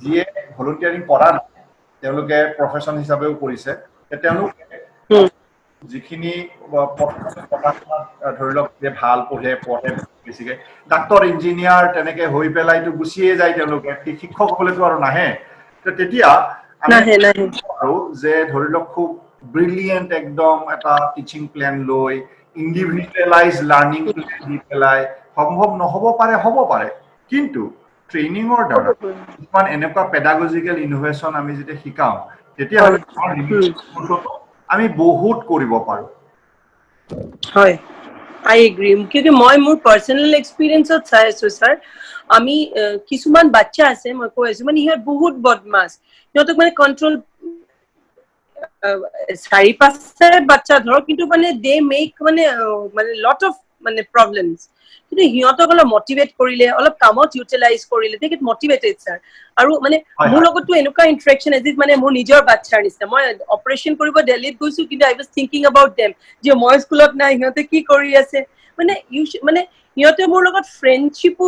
যিয়ে ভলণ্টিয়াৰিং কৰা নাই তেওঁলোকে প্ৰফেশ্যন হিচাপেও কৰিছে তেওঁলোকে যিখিনি ধৰি লওক যে ভাল পঢ়ে বেছিকে ডাক্তৰ ইঞ্জিনিয়াৰ তেনেকে হৈ পেলাইতো গুচিয়ে যায় তেওঁলোকে শিক্ষক হ'বলেতো আৰু নাহে তেতিয়া আৰু যে ধৰি লওক খুব ব্ৰিলিয়েণ্ট একদম এটা টিচিং প্লেন লৈ ইণ্ডিভিজুৱেলাইজ লাৰ্ণিং প্লেন দি পেলাই সম্ভৱ নহ'ব পাৰে কিন্তু ট্ৰেইনিঙৰ দ্বাৰা কিছুমান এনেকুৱা পেডাগজিকেল ইনোভেশ্যন আমি যেতিয়া শিকাওঁ তেতিয়াহ'লে আমি বহুত কৰিব পাৰো হয় আই এগ্ৰি কিন্তু মই মোৰ পাৰ্সোনাল এক্সপেৰিয়েন্সত চাই আছো স্যাৰ আমি কিছুমান বাচ্চা আছে মই কৈ আছো মানে ইহঁত বহুত বদমাছ সিহঁতক মানে কন্ট্ৰোল 4-5 বাচ্চা ধৰক কিন্তু মানে দে মেক মানে লট অফ মানে প্ৰবলেমছ কিন্তু সিহঁতক অলপ মটিভেট কৰিলে অলপ কামত ইউটিলাইজ কৰিলে দে গেট মটিভেটেড স্যাৰ আৰু মানে মোৰ লগতো এনেকুৱা ইন্টাৰেকশন এজিত মানে মোৰ নিজৰ বাচ্চাৰ নিচিনা মই অপাৰেশ্যন কৰিব দিল্লীত গৈছো কিন্তু আই ৱাজ থিংকিং এবাউট দেম যে মই স্কুলত নাই সিহঁতে কি কৰি আছে মানে মানে সিহঁতে মোৰ লগত ফ্ৰেণ্ডশ্বিপো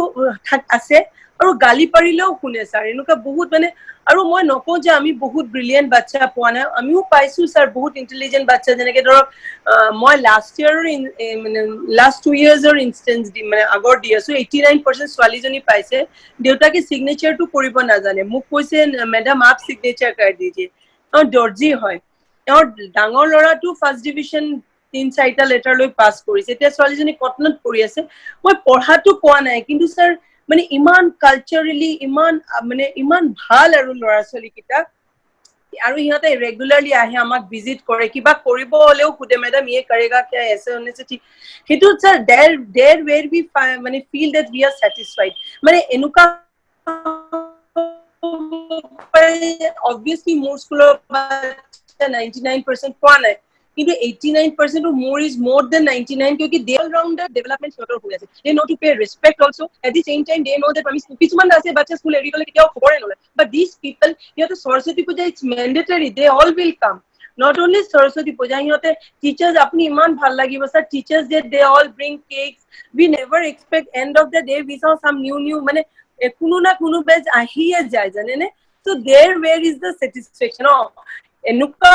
আছে আৰু গালি পাৰিলেও শুনে স্যাৰ এনেকুৱা বহুত মানে আৰু মই নকওঁ যে আমি বহুত ব্ৰিলিয়েণ্ট বাচ্চা পোৱা নাই আমিও পাইছো স্যাৰ বহুত ইন্টেলিজেন্ট বাচ্চা যেনেকে ধৰক মই লাষ্ট ইয়াৰৰ মানে লাষ্ট 2 ইয়াৰ্ছৰ ইনষ্টেন্স দিম মানে আগৰ দি আছো 89% ছোৱালীজনী পাইছে দেউতাকে সিগনেচাৰটো কৰিব নাজানে মোক কৈছে মেডাম আপ সিগনেচাৰ কৰ দিজিয়ে দৰ্জি হয় ডাঙৰ ল'ৰাটো ফাৰ্ষ্ট ডিভিজন 3-4টা লেটাৰ লৈ পাছ কৰিছে এতিয়া ছোৱালীজনী কটনত পঢ়ি আছে মই পঢ়াটো কোৱা নাই কিন্তু স্যাৰ মানে ইমান কালচাৰেলি ইমান ভাল আৰু ল'ৰা ছোৱালী কিটা আৰু ইহঁতে ৰেগুলাৰলি আহে আমাক ভিজিট কৰে কিবা কৰিব হলেও খুদে মেডাম ये करेगा क्या ऐसे होने से ठीक সেইটো স্যার देयर वेयर बी মানে feel that we are satisfied মানে এনেকুৱা obviously মোৰ স্কুলৰ 99% পোৱা নাই কিন্তু 89% of more is more than 99 क्योंकि they all rounder development sort of হৈ আছে they know to pay respect also at the same time they know that আমি কিছুমান আছে বাচ্চা স্কুল এৰি গলে কেতিয়াও খবৰে নলয় but these people ইহঁতে সৰস্বতী পূজা it's mandatory they all will come not only Saraswati পূজা ইহঁতে teachers আপনি ইমান ভাল লাগিব sir teachers they all bring cakes we never expect end of the day we saw some new মানে কোনো না কোনো বেজ আহিয়ে যায় জানেনে so there where is the satisfaction এনেকুৱা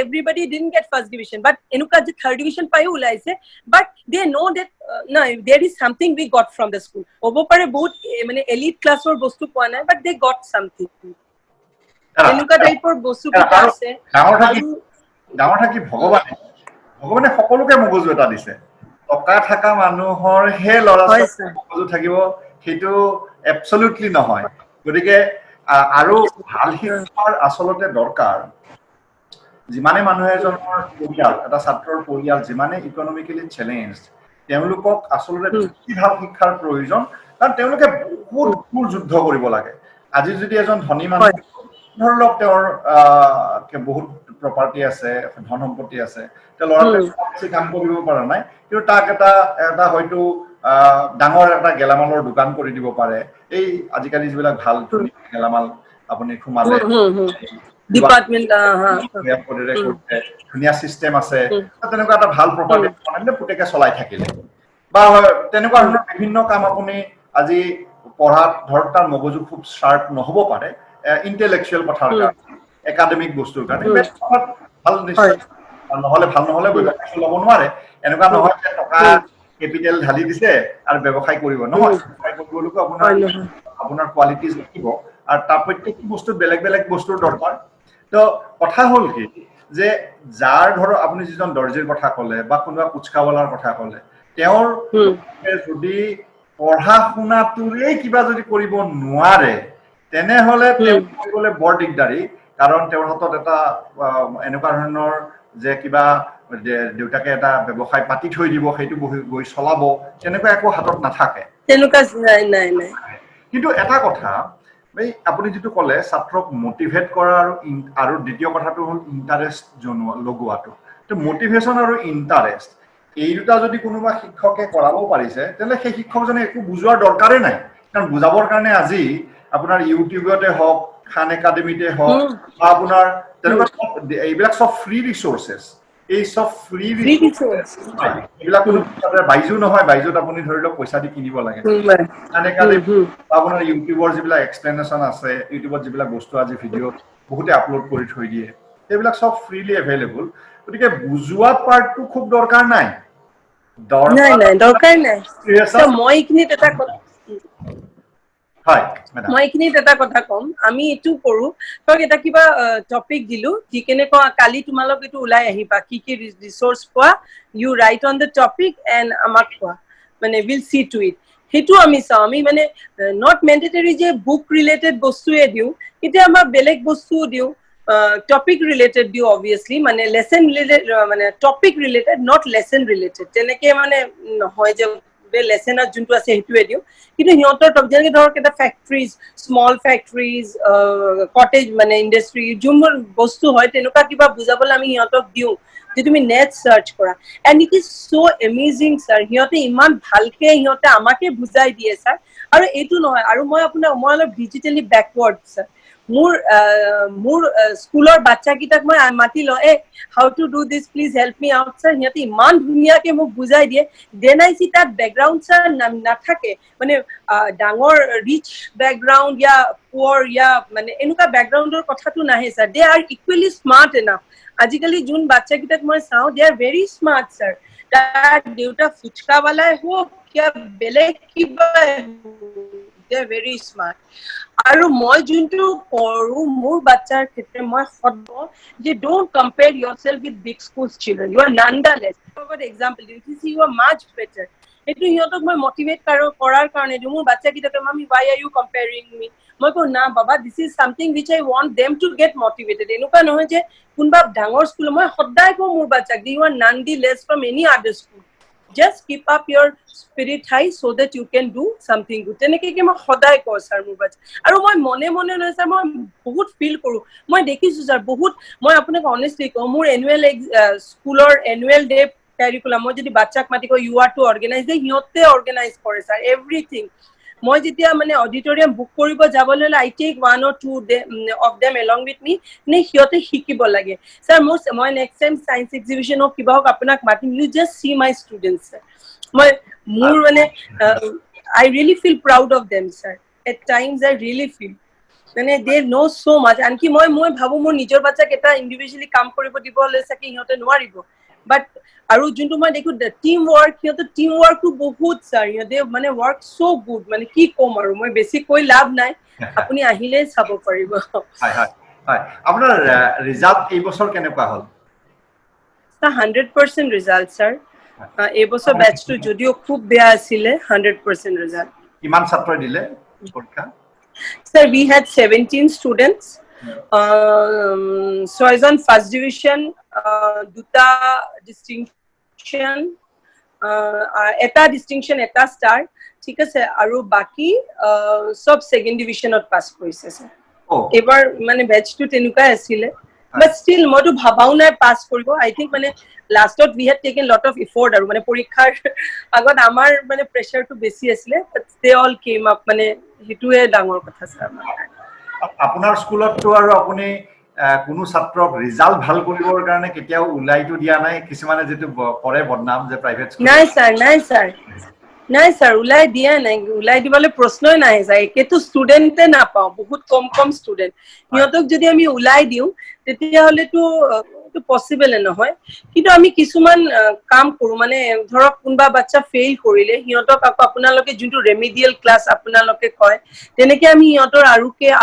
everybody didn't get first division but এনেকুৱা যে third division পায়ো ওলাইছে but they know that no there is something we got from the school হ'ব পাৰে বহুত মানে elite classৰ বস্তু পোৱা নাই but they got something এনেকুৱা টাইপৰ বস্তু কিটা আছে ডাঙৰ থাকি ভগৱানে সকলোকে মগজু এটা দিছে টকা থকা মানুহৰ হে ল'ৰা ছোৱালী মগজু থাকিব সেইটো এবছলিউটলি নহয় গতিকে আৰু ভাল শিক্ষাৰ আচলতে দৰকাৰ যিমানে মানুহ এজনৰ পৰিয়াল এটা ছাত্ৰৰ পৰিয়াল যিমানে ইকনমিকেলি চেলেঞ্জ তেওঁলোকক আচলতে বেছি ভাল শিক্ষাৰ প্ৰয়োজন কাৰণ তেওঁলোকে বহুত যুদ্ধ কৰিব লাগে আজি যদি এজন ধনী মানুহ ধৰি লওক তেওঁৰ বহুত প্ৰপাৰ্টি আছে ধন সম্পত্তি আছে তেওঁ ল'ৰাটোৱে কাম কৰিব পৰা নাই কিন্তু তাক এটা হয়তো ডাঙৰ এটা গেলামালৰ দোকান কৰি দিব পাৰে এই আজিকালি যিবিলাক ভাল গেলামাল আপুনি সোমালে ডিপাৰ্টমেন্ট ধুনীয়া চিষ্টেম আছে তেনেকুৱা এটা ভাল প্ৰপাৰ্টি বনালে পুতেকে চলাই থাকিলে বা তেনেকুৱা ধৰণৰ বিভিন্ন কাম আপুনি আজি পঢ়াত ধৰক তাৰ মগজু খুব শাৰ্প নহ'ব পাৰে ইন্টেলেকচুৱেল কথাৰ কাৰণে একাডেমিক বস্তুৰ কাৰণে ভাল নিশ্চয় নহ'লে ব্যৱসায় ল'ব নোৱাৰে এনেকুৱা নহয় যে টকা কেপিটেল ঢালি দিছে আৰু ব্যৱসায় কৰিব নহয় কৰিবলৈকো আপোনাৰ কোৱালিটিজ লাগিব আৰু তাৰ প্ৰত্যেকটো বস্তুত বেলেগ বেলেগ বস্তুৰ দৰকাৰ তো কথা হ'ল কি যে যাৰ ধৰক আপুনি যিজন দৰ্জীৰ কথা ক'লে বা কোনোবা কুচকাৱালাৰ কথা ক'লে তেওঁৰ যদি পঢ়া শুনাটোৰে কিবা যদি কৰিব নোৱাৰে তেনেহলে তেওঁ কৰিবলে বৰ দিগদাৰী কাৰণ তেওঁৰ হাতত এটা এনেকুৱা ধৰণৰ যে কিবা দেউতাকে এটা ব্যৱসায় পাতি থৈ দিব সেইটো গৈ চলাব তেনেকুৱা একো হাতত নাথাকে তেনেকুৱা নাই কিন্তু এটা কথা এই আপুনি যেটো ক'লে ছাত্ৰক মোটিভেট কৰা আৰু দ্বিতীয় কথাটো হ'ল ইন্টাৰেষ্ট লগোৱাটো তো মোটিভেশন আৰু ইন্টাৰেষ্ট এই দুটা যদি কোনোবা শিক্ষকে কৰাব পাৰিছে তেলে সেই শিক্ষকজনে একো বুজোৱাৰ দৰকাৰে নাই কাৰণ বুজাবৰ কাৰণে আজি আপোনাৰ ইউটিউবতে হওক খান একাডেমিতে হওক বা আপোনাৰ তেনেকুৱা এইবিলাক সব ফ্ৰী ৰিসোৰ্সেস এই সব ফ্ৰী ৰিসোৰ্সেস এইবিলাক কোনো বাইজু নহয় বাইজুত আপুনি ধৰি লওক পইচা দি কিনিব লাগে খান একাডেমি আপোনাৰ ইউটিউবৰ যিবিলাক এক্সপ্লেনেশন আছে ইউটিউবত যিবিলাক বস্তু আজি ভিডিও বহুতে আপলোড কৰি থৈ দিয়ে এইবিলাক সব ফ্ৰীলি এভেইলেবল গতিকে বুজোৱা পাৰ্টটো খুব দৰকাৰ নাই দৰকাৰ নাই মই এইখিনিত এটা কথা হয় ম্যাডাম মই এইখিনিত এটা কথা কম আমি এটো কৰো তক এটা কিবা টপিক দিলো কি কেনে কালি তোমালোক এটো উলাই আহিবা কি কি ৰিসোৰ্স পোৱা you write on the topic and আমাক কোৱা মানে উইল সি টু ইট হেতু আমি চাও আমি মানে নট ম্যান্ডেটৰি যে বুক ৰিলেটেড বস্তুয়ে দিও কিন্তু আমাৰ বেলেগ বস্তু দিও topic related দিও obviously মানে lesson related মানে topic related not lesson related তেনেকে মানে হয় যে lesson আর যোনটো আছে হেতুৱে দিও কিন্তু হিয়তৰ যেনেকে ধৰক এটা ফ্যাক্টৰিজ স্মল ফ্যাক্টৰিজ কটেজ মানে ইন্ডাস্ট্ৰি যোনবোৰ বস্তু হয় তেনেকুৱা কিবা বুজাবলৈ আমি হিয়তক দিও যে তুমি নেট সাৰ্চ কৰা and it is so amazing sir হিয়তে ইমান ভালকে হিয়তে আমাকে বুজাই দিয়ে স্যার আৰু এটো নহয় আৰু মই অলপ ডিজিটালি ব্যাকওয়াৰ্ড স্যাৰ মোৰ স্কুলৰ বাচ্চা কিটাক মই মাতি ল how to do this please help me out sir হিয়তে ইমান ধুনিয়াকে মোক বুজাই দিয়ে then I see that background sir নাথাকে মানে ডাঙৰ ৰিচ ব্যাকগ্ৰাউন্ড या পুৱাৰ या মানে এনেকুৱা ব্যাকগ্ৰাউন্ডৰ কথাটো নাহে sir they are equally smart enough আজিকালি যোন বাচ্চা কিটাক মই চাও they are very smart sir that দেউতা ফুচকা वाला হোক या বেলেগ কিবা they are very smart আৰু মই যোনটো পঢ়ো মোৰ বাচ্চাৰ ক্ষেত্রে মই সদ যে don't compare yourself with big schools children you are nonetheless for example you are much better এটো হিয়তক মই মোটিভেট কৰাৰ কাৰণে মোৰ বাচ্চা কিটাকে মামি why are you comparing me মই কো না বাবা this is something which I want them to get motivated এনেকুৱা নহয় যে কোনবা ডাঙৰ স্কুল মই সদায় কো মোৰ বাচ্চাক you are nonetheless from any other school just keep up your spirit high so that you can do something good teneke ke ma khodai ko sir mu bach aru moi mone no sir moi bahut feel koru moi dekhisu sir bahut moi apunok honestly ko mur annual school or annual day curriculum moi jodi bachchak mati ko you are to organize the hiote organize kore sir everything মই যেতিয়া মানে auditorium book কৰিব যাবলৈ I take one or two of them along with me নে হিয়তে শিকিব লাগে sir মই next time science exhibition of কিবা হক আপোনাক মাতিম you just see my students sir মই মোৰ মানে I really feel proud of them sir at times I really feel মানে they know so much আনকি মই ভাবো মোৰ নিজৰ বাচ্চাক এটা ইন্ডিভিজুয়ালি কাম কৰিব দিব হলে সাকি হিয়তে নোৱাৰিব but আৰু যোনটো মই দেখো টিম ওয়ার্ক হিয়তে টিম ওয়ার্ক টু বহুত স্যার হিয়তে মানে ওয়ার্ক সো গুড মানে কি কম আৰু মই বেছি কৈ লাভ নাই আপুনি আহিলে চাব পাৰিব হয় হয় হয় আপোনাৰ ৰিজাল্ট এই বছৰ কেনেকুৱা হ'ল 100% ৰিজাল্ট স্যাৰ এই বছৰ ব্যাচটো যদিও খুব বেয়া আছিল 100% ৰিজাল্ট কিমান ছাত্ৰই দিলে পৰীক্ষা Sir, we had 17 students. 6 on first division, duta distinction, eta distinction, eta star. ঠিক আছে আৰু বাকি সব সেকেন্ড ডিভিশনত পাস কৰিছে স্যাৰ এবাৰ মানে ব্যাচটো তেনেকুৱা আছিল but still মইতো ভাবাও নাই পাস কৰিব I think মানে লাষ্টত we had taken lot of effort আৰু মানে পৰীক্ষাৰ আগত আমাৰ মানে প্ৰেসাৰটো বেছি আছিল but they all came up মানে হেতুৱে ডাঙৰ কথা স্যাৰ আপোনাৰ স্কুলতটো আৰু আপুনি কোনো ছাত্ৰক ৰিজাল্ট ভাল কৰিবৰ কাৰণে কেতিয়াও উলাইটো দিয়া নাই কিছুমানে যেটো কৰে বদনাম যে প্ৰাইভেট স্কুল নাই স্যাৰ উলাই দিয়া নাই উলাই দিবলে প্ৰশ্নই নাই যায় একেটো ষ্টুডেন্টে নাপাও বহুত কম ষ্টুডেন্ট হিয়তক যদি আমি উলাই দিও তেতিয়া হলে তো সেইটো পসিবল নহয় কিন্তু আমি কিছুমান কাম কৰো মানে ধৰক কোনবা বাচ্চা ফেইল কৰিলে হিয়তক আপোনালোকে যোনটো ৰেমিডিয়েল ক্লাছ আপোনালোকে কয় তেনেকে আমি হিয়তৰ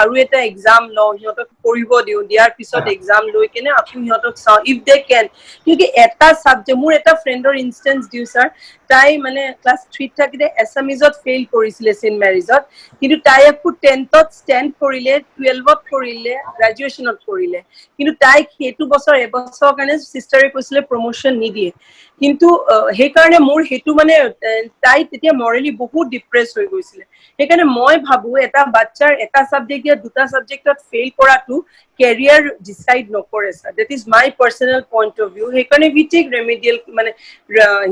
আৰু এটা এক্সাম লওঁ হিয়তক পঢ়িব দিওঁ দিয়াৰ পিছত এক্সাম লৈ কেনে আকৌ হিয়তক চাওঁ ইফ দে কেন কিউকি এটা সাবজেক্ট মোৰ এটা ফ্ৰেণ্ডৰ ইনষ্টেন্স দিও স্যাৰ তাই মানে ক্লাছ 3 থাকিলে এছামিজত ফেইল কৰিছিলে সেন্ট মেৰিজত কিন্তু তাই আকৌ 10ত ষ্টেণ্ড কৰিলে 12ত কৰিলে গ্ৰেজুৱেচনত কৰিলে কিন্তু তাইক হেতু বছৰ এবছৰ কাৰণে সিস্টাৰে কৈছিলে প্ৰমোশন নিদিয়ে কিন্তু হে কাৰণে মোৰ হেতু মানে তাই তেতিয়া মৰেলি বহুত ডিপ্ৰেস হৈ গৈছিলে হে কাৰণে মই ভাবো এটা বাচ্চাৰ এটা সাবজেক্ট या দুটা সাবজেক্টত ফেইল কৰাটো career decide নকৰে sir that is my personal point of view হে কাৰণে we take remedial মানে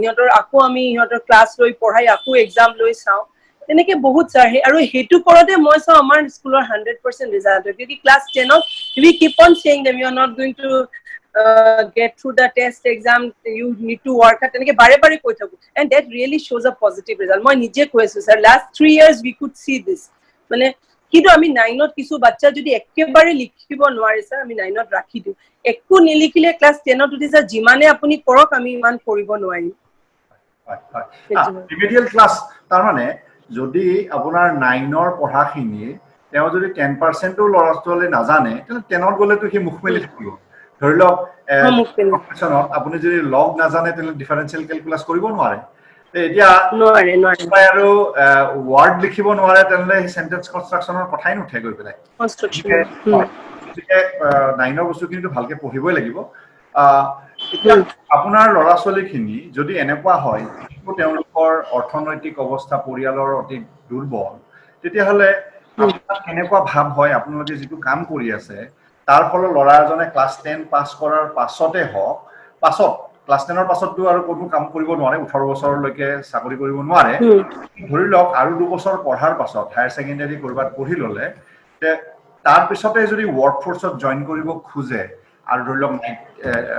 হিয়তৰ আকৌ আমি হিয়তৰ ক্লাছ লৈ পঢ়াই আকৌ এক্সাম লৈ চাও তেনেকে বহুত স্যাৰ আৰু হেতু কৰতে মই চাও আমাৰ স্কুলৰ 100% ৰিজাল্ট হয় কিউকি ক্লাছ 10 ত we keep on saying that we are not going to get through the test exam you need to work hard তেনেকে বাৰে বাৰে কৈ থাকো and that really shows a positive result মই নিজে কৈছো sir last 3 years we could see this মানে কিন্তু আমি 9ত কিছু বাচ্চা যদি একেবাৰে লিখিব নোৱাৰে স্যাৰ আমি 9ত ৰাখি দিও একো নিলিখিলে ক্লাছ 10ত উঠি স্যাৰ যিমানে আপুনি কৰক আমি ইমান কৰিব নোৱাৰিম ৰিমিডিয়েল ক্লাছ তাৰ মানে যদি আপোনাৰ 9ৰ পঢ়াখিনি তেওঁ যদি 10%ও ল'ৰা ছোৱালী নাজানে তেনে 10ত গলেতো সি মুখ মেলি থাকিব ধৰি লওক প্ৰফেশনত আপুনি যদি লগ নাজানে তেনে ডিফাৰেন্সিয়েল ক্যালকুলাস কৰিব নোৱাৰে এতিয়া নোৱাৰে আৰু ওয়াৰ্ড লিখিব নোৱাৰে তেনে সেন্টেন্স কনস্ট্ৰাকচনৰ কথাই নুঠে গৈ পেলাই কনস্ট্ৰাকচন গতিকে 9ৰ বস্তুখিনি ভালকে পঢ়িবই লাগিব এতিয়া আপোনাৰ ল'ৰা ছোৱালীখিনি যদি এনেকুৱা হয় তেওঁলোকৰ অৰ্থনৈতিক অৱস্থা পৰিয়ালৰ অতি দুৰ্বল তেতিয়াহলে আপোনাৰ কেনেকুৱা ভাব হয় আপোনালোকে যিটো কাম কৰি আছে তাৰ ফলত ল'ৰা এজনে ক্লাছ 10 পাছ কৰাৰ পাছতে হওক পাছত ক্লাছ 10ৰ পাছতটো আৰু কোনো কাম কৰিব নোৱাৰে 18 বছৰলৈকে চাকৰি কৰিব নোৱাৰে ধৰি লওক আৰু 2 বছৰ পঢ়াৰ পাছত হায়াৰ সেকেন্ডাৰী কৰবাত পঢ়ি ললে তাৰ পিছতে যদি ওয়াৰ্ক ফোৰ্সত জয়েন কৰিব খোজে আৰু ধৰি লওক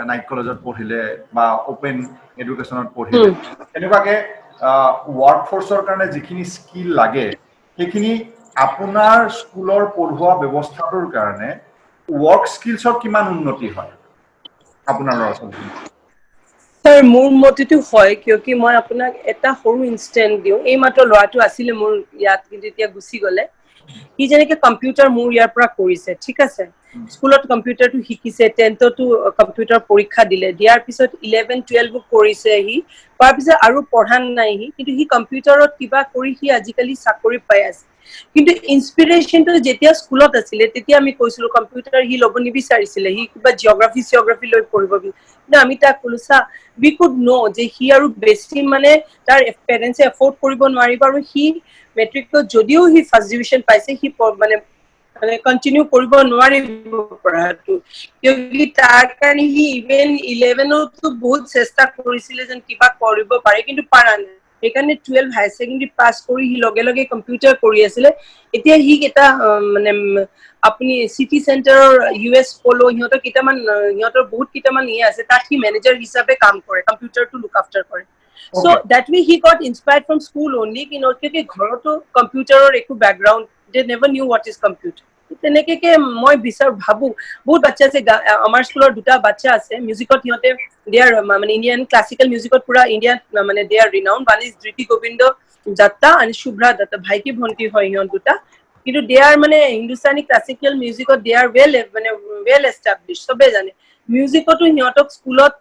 নাইট কলেজত পঢ়িলে বা ওপেন এডুকেশনত পঢ়িলে এনেকুৱাকে ওয়াৰ্ক ফোৰ্সৰ কাৰণে যিখিনি স্কিল লাগে সেইখিনি আপোনাৰ স্কুলৰ পঢ়ুৱা ব্যৱস্থাটোৰ কাৰণে ওয়াৰ্ক স্কিলছৰ কিমান উন্নতি হয় আপোনাৰ ল'ৰা ছোৱালী স্যাৰ মোৰ মতেতো হয় কিউকি মই আপোনাক এটা সৰু ইনষ্টেন্ট দিও এই মাত্ৰ ল'ৰাটো আছিলে মোৰ ইয়াত কিন্তু এতিয়া গুছি গলে কি যেনেকে কম্পিউটাৰ মোৰ ইয়াৰ পৰা কৰিছে ঠিক আছে স্কুলত কম্পিউটাৰটো শিকিছে 10টো কম্পিউটাৰ পৰীক্ষা দিলে দিয়াৰ পিছত 11 12 কৰিছে হি তাৰ পিছত আৰু পঢ়া নাই হি কিন্তু হি কম্পিউটাৰত কিবা কৰি হি আজিকালি চাকৰি পাই আছে কিন্তু ইনস্পিৰেশনটো যেতিয়া স্কুলত আছিল তেতিয়া আমি কৈছিলো কম্পিউটাৰ হি লব নিবিচাৰিছিলে হি কিবা জিওগ্ৰাফি লৈ পঢ়িব কিন্তু আমি তাক কলুছা we could know যে হি আৰু বেছি মানে তাৰ পেৰেন্টছে এফৰ্ড কৰিব নোৱাৰিব আৰু হি মেট্ৰিকত যদিও হি ফাৰ্ষ্ট ডিভিজন পাইছে হি মানে কন্টিনিউ কৰিব নোৱাৰিব পঢ়াটো কিউকি তাৰ কাৰণে হি ইভেন 11টো বহুত চেষ্টা কৰিছিলে যেন কিবা কৰিব পাৰে কিন্তু পাৰা নাই সেইকাৰণে 12 হাই সেকেন্ডাৰী পাস কৰি হি লগে লগে কম্পিউটাৰ কৰি আছিলে এতিয়া হি এটা মানে আপুনি সিটি সেন্টাৰৰ ইউএছ পলো হিয়তৰ কিটামান হিয়তৰ বহুত কিটামান আছে তাত হি মেনেজাৰ হিচাপে কাম কৰে কম্পিউটাৰটো লুক আফটাৰ কৰে so that way he got inspired from school only কিউকি ঘৰতো কম্পিউটাৰৰ একো ব্যাকগ্ৰাউণ্ড they never knew what is computer তেনেকে কে মই বিচাৰ ভাবু বহুত বাচ্চা আছে আমাৰ স্কুলৰ দুটা বাচ্চা আছে মিউজিকত হিয়তে দেয়াৰ মানে ইন্ডিয়ান ক্লাসিক্যাল মিউজিকত পুৰা ইন্ডিয়ান মানে there ৰিনাউন্ড one is Dhriti Gobinda যাত্ৰা and শুভ্ৰা দত্ত ভাইকি ভন্টি হয় হিয়ত দুটা কিন্তু দেয়াৰ মানে হিন্দুস্তানী ক্লাসিক্যাল মিউজিকত দেয়াৰ well established সবে জানে মিউজিকতো হিয়তক স্কুলত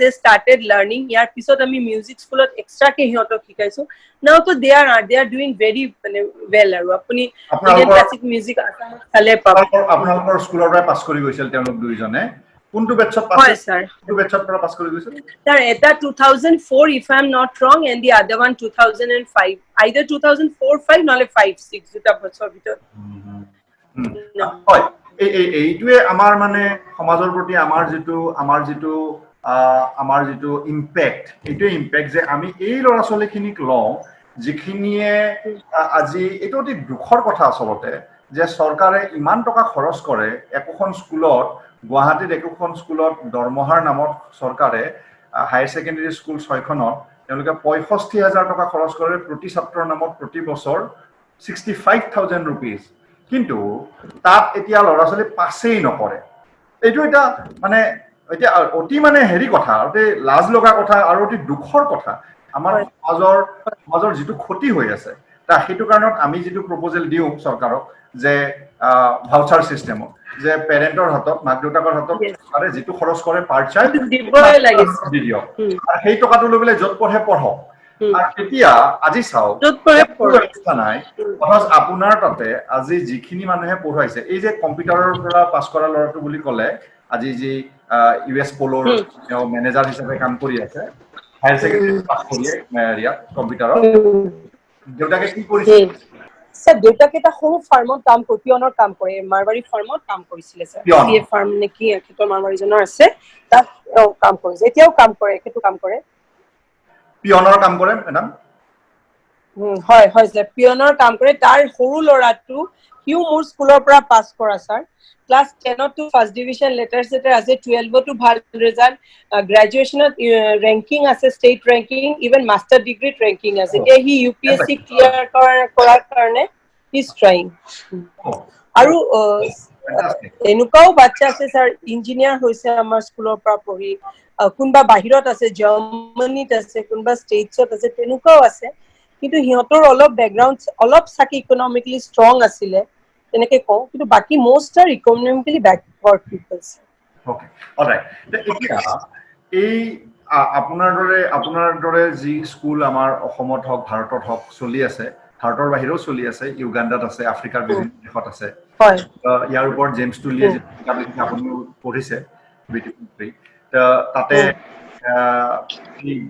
they started learning ইয়াৰ পিছত আমি মিউজিক স্কুলত এক্সট্ৰা কে হিয়তক শিকাইছো now তো they are doing very well আৰু আপুনি ইন্ডিয়ান ক্লাসিক মিউজিক আসামত পাব আপোনালোকৰ স্কুলৰ পৰা পাছ কৰি গৈছিল তেওঁলোক দুইজনে কোনটো বেটছত পাছ কোনটো বেটছত পৰা পাছ কৰি গৈছিল স্যাৰ এটা 2004 if I am not wrong and the other one 2005 either 2004-5 নহলে 5-6 দুটা বছৰ ভিতৰত হয় এইটোৱে আমাৰ মানে সমাজৰ প্ৰতি আমাৰ যিটো ইম্পেক্ট এইটোৱে ইম্পেক্ট যে আমি এই ল'ৰা ছোৱালীখিনিক লওঁ যিখিনিয়ে আজি এইটো অতি দুখৰ কথা আচলতে যে চৰকাৰে ইমান টকা খৰচ কৰে একোখন স্কুলত গুৱাহাটীত একোখন স্কুলত দৰমহাৰ নামত চৰকাৰে হায়াৰ সেকেন্ডাৰী স্কুল 6খনত তেওঁলোকে 65,000 টকা খৰচ কৰে প্ৰতি ছাত্ৰৰ নামত প্ৰতি বছৰ 65,000 rupees কিন্তু তাত এতিয়া ল'ৰা ছোৱালী পাছেই নকৰে এইটো এটা মানে এতিয়া অতি মানে হেৰি কথা অতি লাজ লগা কথা আৰু অতি দুখৰ কথা আমাৰ সমাজৰ যিটো ক্ষতি হৈ আছে তা সেইটো কাৰণত আমি যিটো প্ৰপ'জেল দিওঁ চৰকাৰক যে ভাউচাৰ সিস্টেমত যে পেৰেণ্টৰ হাতত মাক দেউতাকৰ হাতত চৰকাৰে যিটো খৰচ কৰে পাৰ চাইল্ড দিবই লাগিছে দি দিয়ক আৰু সেই টকাটো লৈ পেলাই য'ত পঢ়ে পঢ়ক আৰু এতিয়া আজি চাওক ব্যৱস্থা নাই অথচ আপোনাৰ তাতে আজি যিখিনি মানুহে পঢ়ুৱাইছে এই যে কম্পিউটাৰৰ পৰা পাছ কৰা ল'ৰাটো বুলি ক'লে আজি যি US পলৰ তেওঁ মেনেজাৰ হিচাপে কাম কৰি আছে হায়াৰ ছেকেণ্ডাৰী পাছ কৰিয়ে ইয়াত কম্পিউটাৰত দেউতাকে কি কৰিছে স্যাৰ দেউতাকে এটা সৰু ফাৰ্মত কাম কৰে পিয়নৰ কাম কৰে মাৰবাৰী ফাৰ্মত কাম কৰিছিলে স্যাৰ CA ফাৰ্ম নেকি এখেতৰ মাৰবাৰীজনৰ আছে তাত কাম কৰিছে এতিয়াও কাম কৰে এখেতো কাম কৰে পিয়নৰ কাম কৰে মেডাম হয় হয় স্যাৰ পিয়নৰ কাম কৰে তাৰ সৰু ল'ৰাটো সিও মোৰ স্কুলৰ পৰা পাছ কৰা স্যাৰ ক্লাছ 10 তো ফাৰ্ষ্ট ডিভিজন লেটাৰ সেটাৰ আছে 12 তো ভাল ৰিজাল্ট গ্ৰেজুৱেচনত ৰেংকিং আছে ষ্টেট ৰেংকিং ইভেন মাষ্টাৰ ডিগ্ৰীত ৰেংকিং আছে এতিয়া হি UPSC ক্লিয়াৰ কৰাৰ কাৰণে হি ইজ ট্ৰাইং আৰু এনেকুৱাও বাচ্চা আছে স্যাৰ ইঞ্জিনিয়াৰ হৈছে আমাৰ স্কুলৰ পৰা পঢ়ি কোনবা বাহিৰত আছে জাৰ্মানীত আছে কোনবা ষ্টেটছত আছে তেনেকুৱাও আছে কিন্তু হিহঁতৰ অলপ বেকগ্ৰাউণ্ড অলপ সাকি ইকোনমিক্যালি ষ্ট্ৰং আছিলে তেনেকে কওঁ কিন্তু বাকি most are economically backward peoples okay alright এতিয়া এই আপোনাৰ দৰে যি স্কুল আমাৰ অসমত হওক ভাৰতত হওক চলি আছে ভাৰতৰ বাহিৰেও চলি আছে ইউগাণ্ডাত আছে আফ্ৰিকাৰ বিভিন্ন দেশত আছে হয় ইয়াৰ ওপৰত জেমছ টুলিয়ে আপুনিও পঢ়িছে তাতে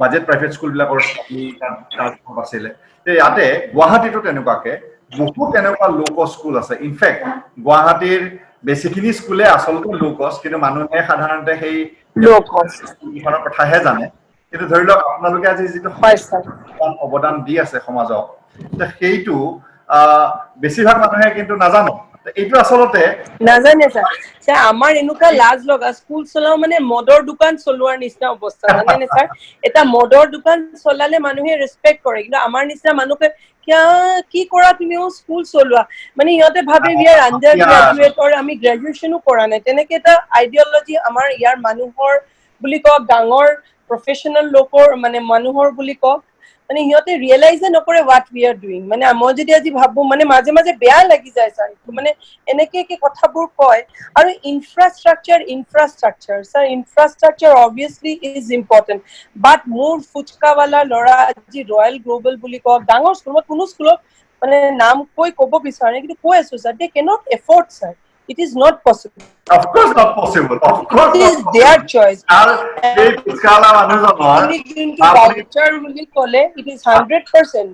বাজেট প্ৰাইভেট স্কুলবিলাকৰ আছিলে ইয়াতে গুৱাহাটীতো তেনেকুৱাকে বহুত এনেকুৱা ল' কষ্ট স্কুল আছে ইনফেক্ট গুৱাহাটীৰ বেছিখিনি স্কুলে আচলতে ল' কষ্ট কিন্তু মানুহে সাধাৰণতে সেই ল' কষ্ট স্কুলখনৰ কথাহে জানে কিন্তু ধৰি লওক আপোনালোকে আজি যিটো অৱদান দি আছে সমাজক সেইটো বেছিভাগ মানুহে কিন্তু নাজানে এইটো আচলতে নাজানে স্যাৰ আমাৰ এনেকুৱা লাজ লগা স্কুল চলাও মানে মদৰ দোকান চলোৱাৰ নিচিনা অৱস্থা জানেনে স্যাৰ এটা মদৰ দোকান চলালে মানুহে ৰেসপেক্ট কৰে কিন্তু আমাৰ নিচিনা মানুহে কি কৰা তুমিও স্কুল চলোৱা মানে ইহঁতে ভাবে we are আন্ডাৰ গ্ৰেজুৱেট আৰু আমি গ্ৰেজুৱেচনো কৰা নাই তেনেকে এটা আইডিয়লজি আমাৰ ইয়াৰ মানুহৰ বুলি কওক ডাঙৰ প্ৰফেশনেল লোকৰ মানে মানুহৰ বুলি কওক মানে ইহঁতে ৰিয়েলাইজে নকৰে what we are doing মানে মই যদি আজি ভাবো মানে মাজে মাজে বেয়া লাগি যায় স্যাৰ মানে এনেকে কি কথাবোৰ কয় আৰু infrastructure sir infrastructure obviously is important but মোৰ ফুচকাৱালা ল'ৰা আজি ৰয়েল গ্লোবেল বুলি কওক ডাঙৰ স্কুলত কোনো স্কুলত মানে নাম কৈ ক'ব বিচাৰে কিন্তু কৈ আছো sir they cannot afford sir it is not possible of course not possible it is their choice আৰু এই ফুচকাৱালা মানুহজনৰ voucher বুলি ক'লে it is 100%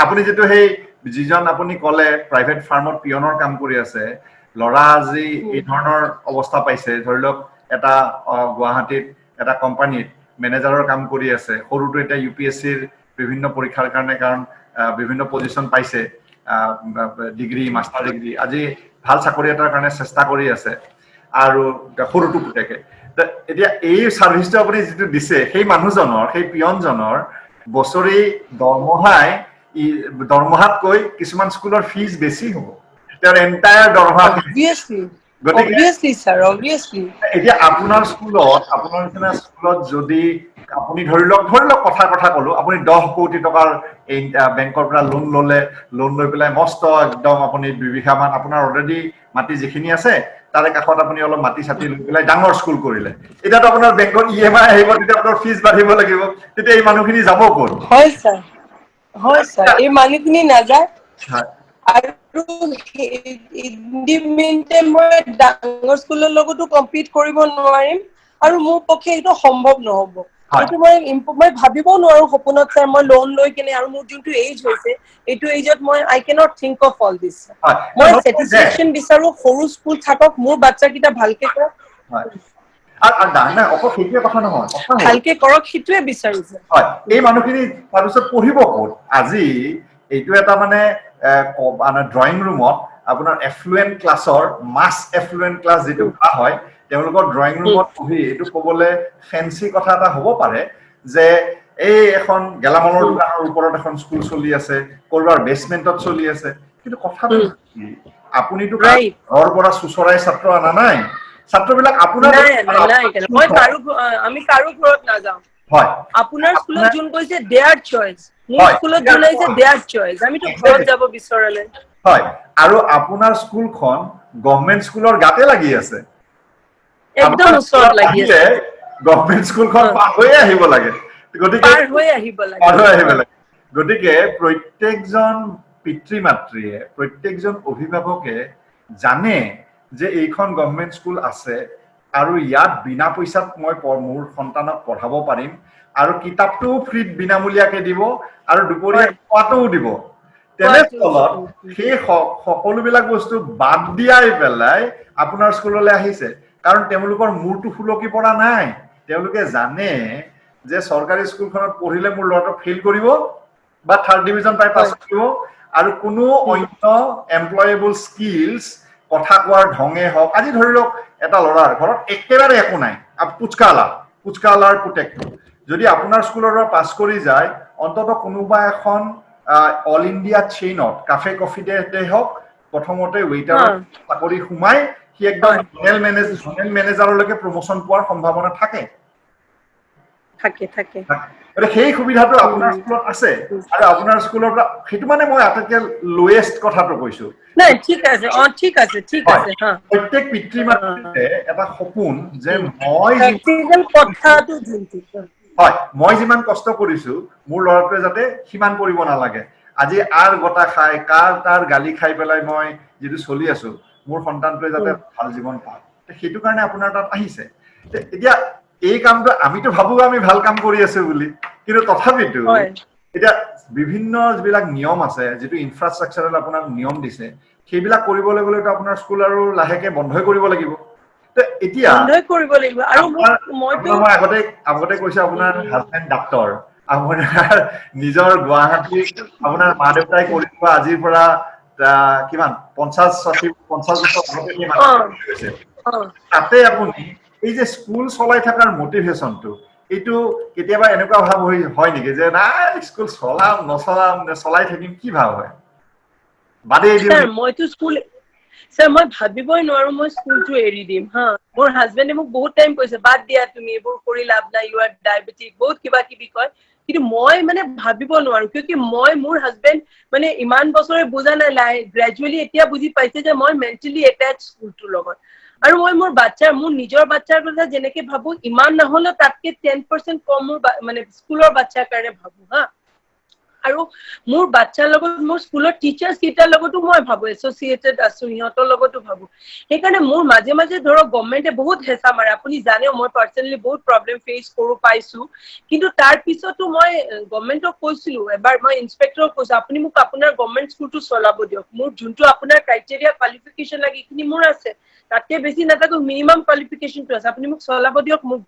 আপুনি যেটো সেই যিজন আপুনি ক'লে প্ৰাইভেট ফাৰ্মত পিয়নৰ কাম কৰি আছে লৰা আজি এই ধৰণৰ অৱস্থা পাইছে ধৰি লওক এটা গুৱাহাটীত এটা কোম্পানীত মেনেজাৰৰ কাম কৰি আছে সৰুটো এটা UPSCৰ বিভিন্ন পৰীক্ষাৰ কাৰণে কাৰণ বিভিন্ন পজিশন পাইছে ডিগ্ৰী মাষ্টাৰ ডিগ্ৰী আজি ভাল চাকৰি এটাৰ কাৰণে চেষ্টা কৰি আছে আৰু সৰুটো পুতেকে এতিয়া এই সাৰ্ভিসটো আপুনি যেটো দিছে সেই মানুহজনৰ সেই পিয়নজনৰ বছৰি দৰমহাতকৈ কিছুমান স্কুলৰ ফিজ বেছি হ'ব তেওঁৰ এন্টায়াৰ দৰমহা obviously sir obviously এতিয়া আপোনাৰ স্কুলত আপোনাৰ নিচিনা স্কুলত যদি আপুনি ধৰি লওক কথা ক'লো আপুনি 10 কোটি টকাৰ এই বেংকৰ পৰা লোন লৈ পেলাই মস্ত একদম আপুনি 2 বিঘা মান আপোনাৰ অলৰেডি মাটি যিখিনি আছে তাৰে কাষত আপুনি অলপ মাটি ছাতি লৈ পেলাই ডাঙৰ স্কুল কৰিলে এটাতো আপোনাৰ বেংকৰ EMI আহিব তেতিয়া আপোনাৰ ফিজ বাঢ়িব লাগিব তেতিয়া এই মানুহখিনি যাব ক'ত হয় স্যাৰ এই মানুহখিনি নাযায় আৰু ইণ্ডিপেণ্ডেন্ট মই ডাঙৰ স্কুলৰ লগতো কম্পিট কৰিব নোৱাৰিম আৰু মোৰ পক্ষে এইটো সম্ভৱ নহব এইটো মই ভাবিবও নোৱাৰো সপোনত স্যাৰ মই লোন লৈ কিনে আৰু মোৰ যোনটো এজ হৈছে এইটো এজত মই I cannot think of all this মই স্যাটিসফেকশন বিচাৰো সৰু স্কুল থাকক মোৰ বাচ্চাকিটা ভালকে কৰক আৰু ডাঙৰ অকল সেইটোৱে কথা নহয় ভালকে কৰক সিটোৱে বিচাৰিছে হয় এই মানুহখিনি তাৰপিছত পঢ়িব ক'ত আজি এইটো এটা মানে ড্ৰয়িং ৰুমত আপোনাৰ এফ্লুয়েন্ট ক্লাছৰ মাস এফ্লুয়েন্ট ক্লাছ যেটো হয় তেওঁলোকৰ ড্ৰয়িং ৰুমত পঢ়ি এইটো ক'বলে ফেন্সি কথা এটা হ'ব পাৰে যে এই এখন গেলামালৰ দোকানৰ ওপৰত এখন স্কুল চলি আছে কৰবাৰ বেসমেন্টত চলি আছে কিন্তু কথাটো আপুনিটো ঘৰৰ পৰা সুচৰাই ছাত্ৰ আনা নাই ছাত্ৰবিলাক আপোনাৰ মই আমি কাৰো ঘৰত নাযাওঁ হয় আপোনাৰ স্কুলত যোন কৈছে দেয়াৰ চইচ মোৰ স্কুলত যোন আহিছে দেয়াৰ চইচ আমিতো ঘৰত যাব বিচৰালে হয় আৰু আপোনাৰ স্কুলখন গভৰ্ণমেণ্ট স্কুলৰ গাতে লাগি আছে একদম ওচৰত লাগি আছে গভৰ্ণমেণ্ট স্কুলখন পাৰ হৈ আহিব লাগে গতিকে পাৰ হৈ আহিব লাগে গতিকে প্ৰত্যেকজন পিতৃ মাতৃয়ে প্ৰত্যেকজন অভিভাৱকে জানে যে এইখন গভৰ্ণমেণ্ট স্কুল আছে আৰু ইয়াত বিনা পইচাত মই মোৰ সন্তানক পঢ়াব পাৰিম আৰু কিতাপটোও ফ্ৰীত বিনামূলীয়াকৈ দিব আৰু দুপৰীয়া খোৱাটোও দিব তেনেস্থলত সেই সকলোবিলাক বস্তু বাদ দিয়াই পেলাই আপোনাৰ স্কুললৈ আহিছে কাৰণ তেওঁলোকৰ মূৰটো ফুলকি পৰা নাই তেওঁলোকে জানে যে চৰকাৰী স্কুলখনত পঢ়িলে মোৰ ল'ৰাটো ফেইল কৰিব বা থাৰ্ড ডিভিজন পাই পাছ কৰিব আৰু কোনো অন্য এমপ্লয়েবল স্কিলছ কথা কোৱাৰ ঢঙে হওক আজি ধৰি লওক এটা ল'ৰাৰ ঘৰত একেবাৰে একো নাই পুচকালাৰ পুতেকটো যদি আপোনাৰ স্কুলৰ পৰা পাছ কৰি যায় অন্তত কোনোবা এখন অল ইণ্ডিয়া চেইনত কাফে কফিতে হওক প্ৰথমতে ৱেইটাৰৰ চাকৰি সোমাই সি একদম জেনেৰেল মেনেজাৰলৈকে প্ৰমোচন পোৱাৰ সম্ভাৱনা থাকে সেই সুবিধাটো আপোনাৰ স্কুলত আছে আৰু আপোনাৰ স্কুলৰ পৰা সেইটো মানে মই আটাইতকৈ লোৱেষ্ট কথাটো কৈছো নাই ঠিক আছে ঠিক আছে প্ৰত্যেক পিতৃ মাতৃয়ে এটা সপোন যে মই যিমান কষ্ট কৰিছো মোৰ ল'ৰাটোৱে যাতে সিমান কৰিব নালাগে আজি গটা খাই তাৰ গালি খাই পেলাই মই যিটো চলি আছো মোৰ সন্তানটোৱে যাতে ভাল জীৱন পায় সেইটো কাৰণে আপোনাৰ তাত আহিছে এতিয়া এই কামটো আমিতো ভাবো আমি ভাল কাম কৰি আছো বুলি কিন্তু তথাপিতো এতিয়া বিভিন্ন যিবিলাক নিয়ম আছে যিটো ইনফ্ৰাষ্ট্ৰাকচাৰেল আপোনাক নিয়ম দিছে সেইবিলাক কৰিবলৈ গ'লেতো আপোনাৰ স্কুল আৰু লাহেকে বন্ধই কৰিব লাগিব এতিয়া মই আগতে কৈছে আপোনাৰ হাজবেণ্ড ডাক্তৰ আপোনাৰ নিজৰ গুৱাহাটী আপোনাৰ মা দেউতাই কৰি থোৱা আজিৰ পৰা কিমান 50 বছৰ আগতে তাতে আপুনি এই যে স্কুল চলাই থকাৰ মটিভেশ্যনটো এইটো কেতিয়াবা এনেকুৱা ভাৱ হয় নেকি যে নাই স্কুল নচলাম চলাই থাকিম কি ভাৱ হয় মই ভাবিবই নোৱাৰো মই স্কুলটো এৰি দিম মোৰ হাজবেণ্ডে মোক বহুত টাইম কৈছে বাদ দিয়া তুমি এইবোৰ কৰি লাভ নাই ইউ আৰ ডায়েবেটিক বহুত কিবা কিবি কয় কিন্তু মই মানে ভাবিব নোৱাৰো কিয় মই মোৰ হাজবেণ্ড মানে ইমান বছৰে বুজা নাই গ্ৰেজুৱেলি এতিয়া বুজি পাইছে যে মই মেণ্টেলি এটাচ স্কুলটোৰ লগত আৰু মই মোৰ নিজৰ বাচ্চাৰ কথা যেনেকে ভাবো ইমান নহলেও তাতকে 10% কম মোৰ মানে স্কুলৰ বাচ্চাৰ কাৰণে ভাবো আৰু মোৰ বাচ্চাৰ লগত মোৰ স্কুলৰ টিচাৰ্ছ কেইটাৰ লগতো মই ভাবো এছ'চিয়েটেড আছো সিহঁতৰ লগতো ভাবো সেইকাৰণে মোৰ মাজে মাজে ধৰক গভৰ্ণমেণ্টে বহুত হেঁচা মাৰে আপুনি জানেও মই পাৰ্চনেলি বহুত প্ৰব্লেম ফেচ পাইছো কিন্তু তাৰ পিছতো মই গভৰ্ণমেণ্টক কৈছিলো এবাৰ মই ইন্সপেক্টৰক কৈছো আপুনি মোক আপোনাৰ গভৰ্ণমেণ্ট স্কুলটো চলাব দিয়ক মোৰ যোনটো আপোনাৰ ক্ৰাইটেৰিয়া কোৱালিফিকেশ্যন লাগে এইখিনি মোৰ আছে তাতকে বেছি নাথাকো মিনিমাম কোৱালিফিকেশ্যনটো আছে আপুনি মোক চলাব দিয়ক মোক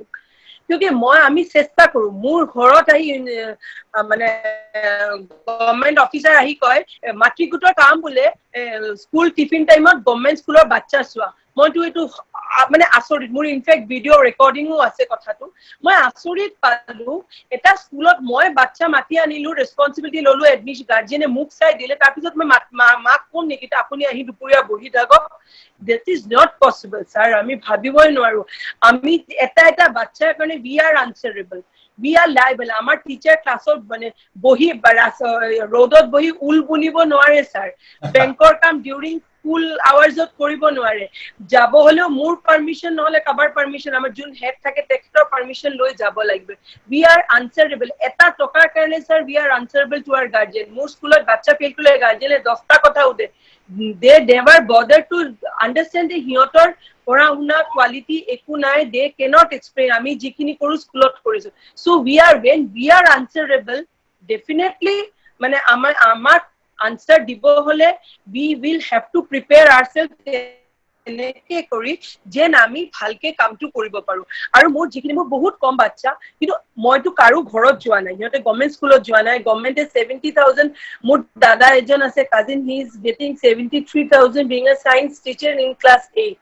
কিয় আমি চেষ্টা কৰো মোৰ ঘৰত আহি মানে গভৰ্ণমেণ্ট অফিচাৰ আহি কয় মাতৃগোটৰ কাম বোলে স্কুল টিফিন টাইমত গভৰ্ণমেণ্ট স্কুলৰ বাচ্চা চোৱা মইতো এইটো মানে আচৰিত মোৰ ইনফেক্ট ভিডিঅ' ৰেকৰ্ডিঙো আছে কথাটো মই আচৰিত পালো এটা স্কুলত মই বাচ্চা মাতি আনিলো ৰেছপন্সিবিলিটি ললো এডমিশ্যন গাৰ্জেনে মোক চাই দিলে তাৰপিছত মই মাক কম নেকি আপুনি আহি দুপৰীয়া বহি থাকক that is not possible sir আমি ভাবিবই নোৱাৰো আমি এটা বাচ্চাৰ কাৰণে we are answerable we are liable আমাৰ টিচাৰ ক্লাছত মানে বহি ৰ'দত বহি উল বুনিব নোৱাৰে স্যাৰ বেংকৰ কাম ডিউৰিং স্কুল আৱাৰ্ছত কৰিব নোৱাৰে যাব হলেও মোৰ পাৰমিশন নহলে কাবাৰ পাৰমিশন আমাৰ যোন হেড থাকে তেখেতৰ পাৰমিশন লৈ যাব লাগিব we are answerable এটা টকাৰ কাৰণে sir we are answerable to our guardian মোৰ স্কুলত বাচ্চা ফেল কৰিলে গাৰ্জেনে 10টা কথা উঠে they never bother to understand the সিহঁতৰ পঢ়া শুনা কোৱালিটি একো নাই they cannot explain আমি যিখিনি কৰো স্কুলত কৰিছো so when we are answerable definitely মানে আমাৰ answer দিব হলে we will have to prepare ourselves এনেকে কৰি যেন আমি ভালকে কামটো কৰিব পাৰো আৰু মোৰ যিখিনি মোৰ বহুত কম বাচ্চা কিন্তু মইতো কাৰো ঘৰত যোৱা নাই সিহঁতে গভৰ্ণমেণ্ট স্কুলত যোৱা নাই গভৰ্ণমেণ্টে 70,000 মোৰ দাদা এজন আছে cousin he is getting 73,000 being a science teacher in class 8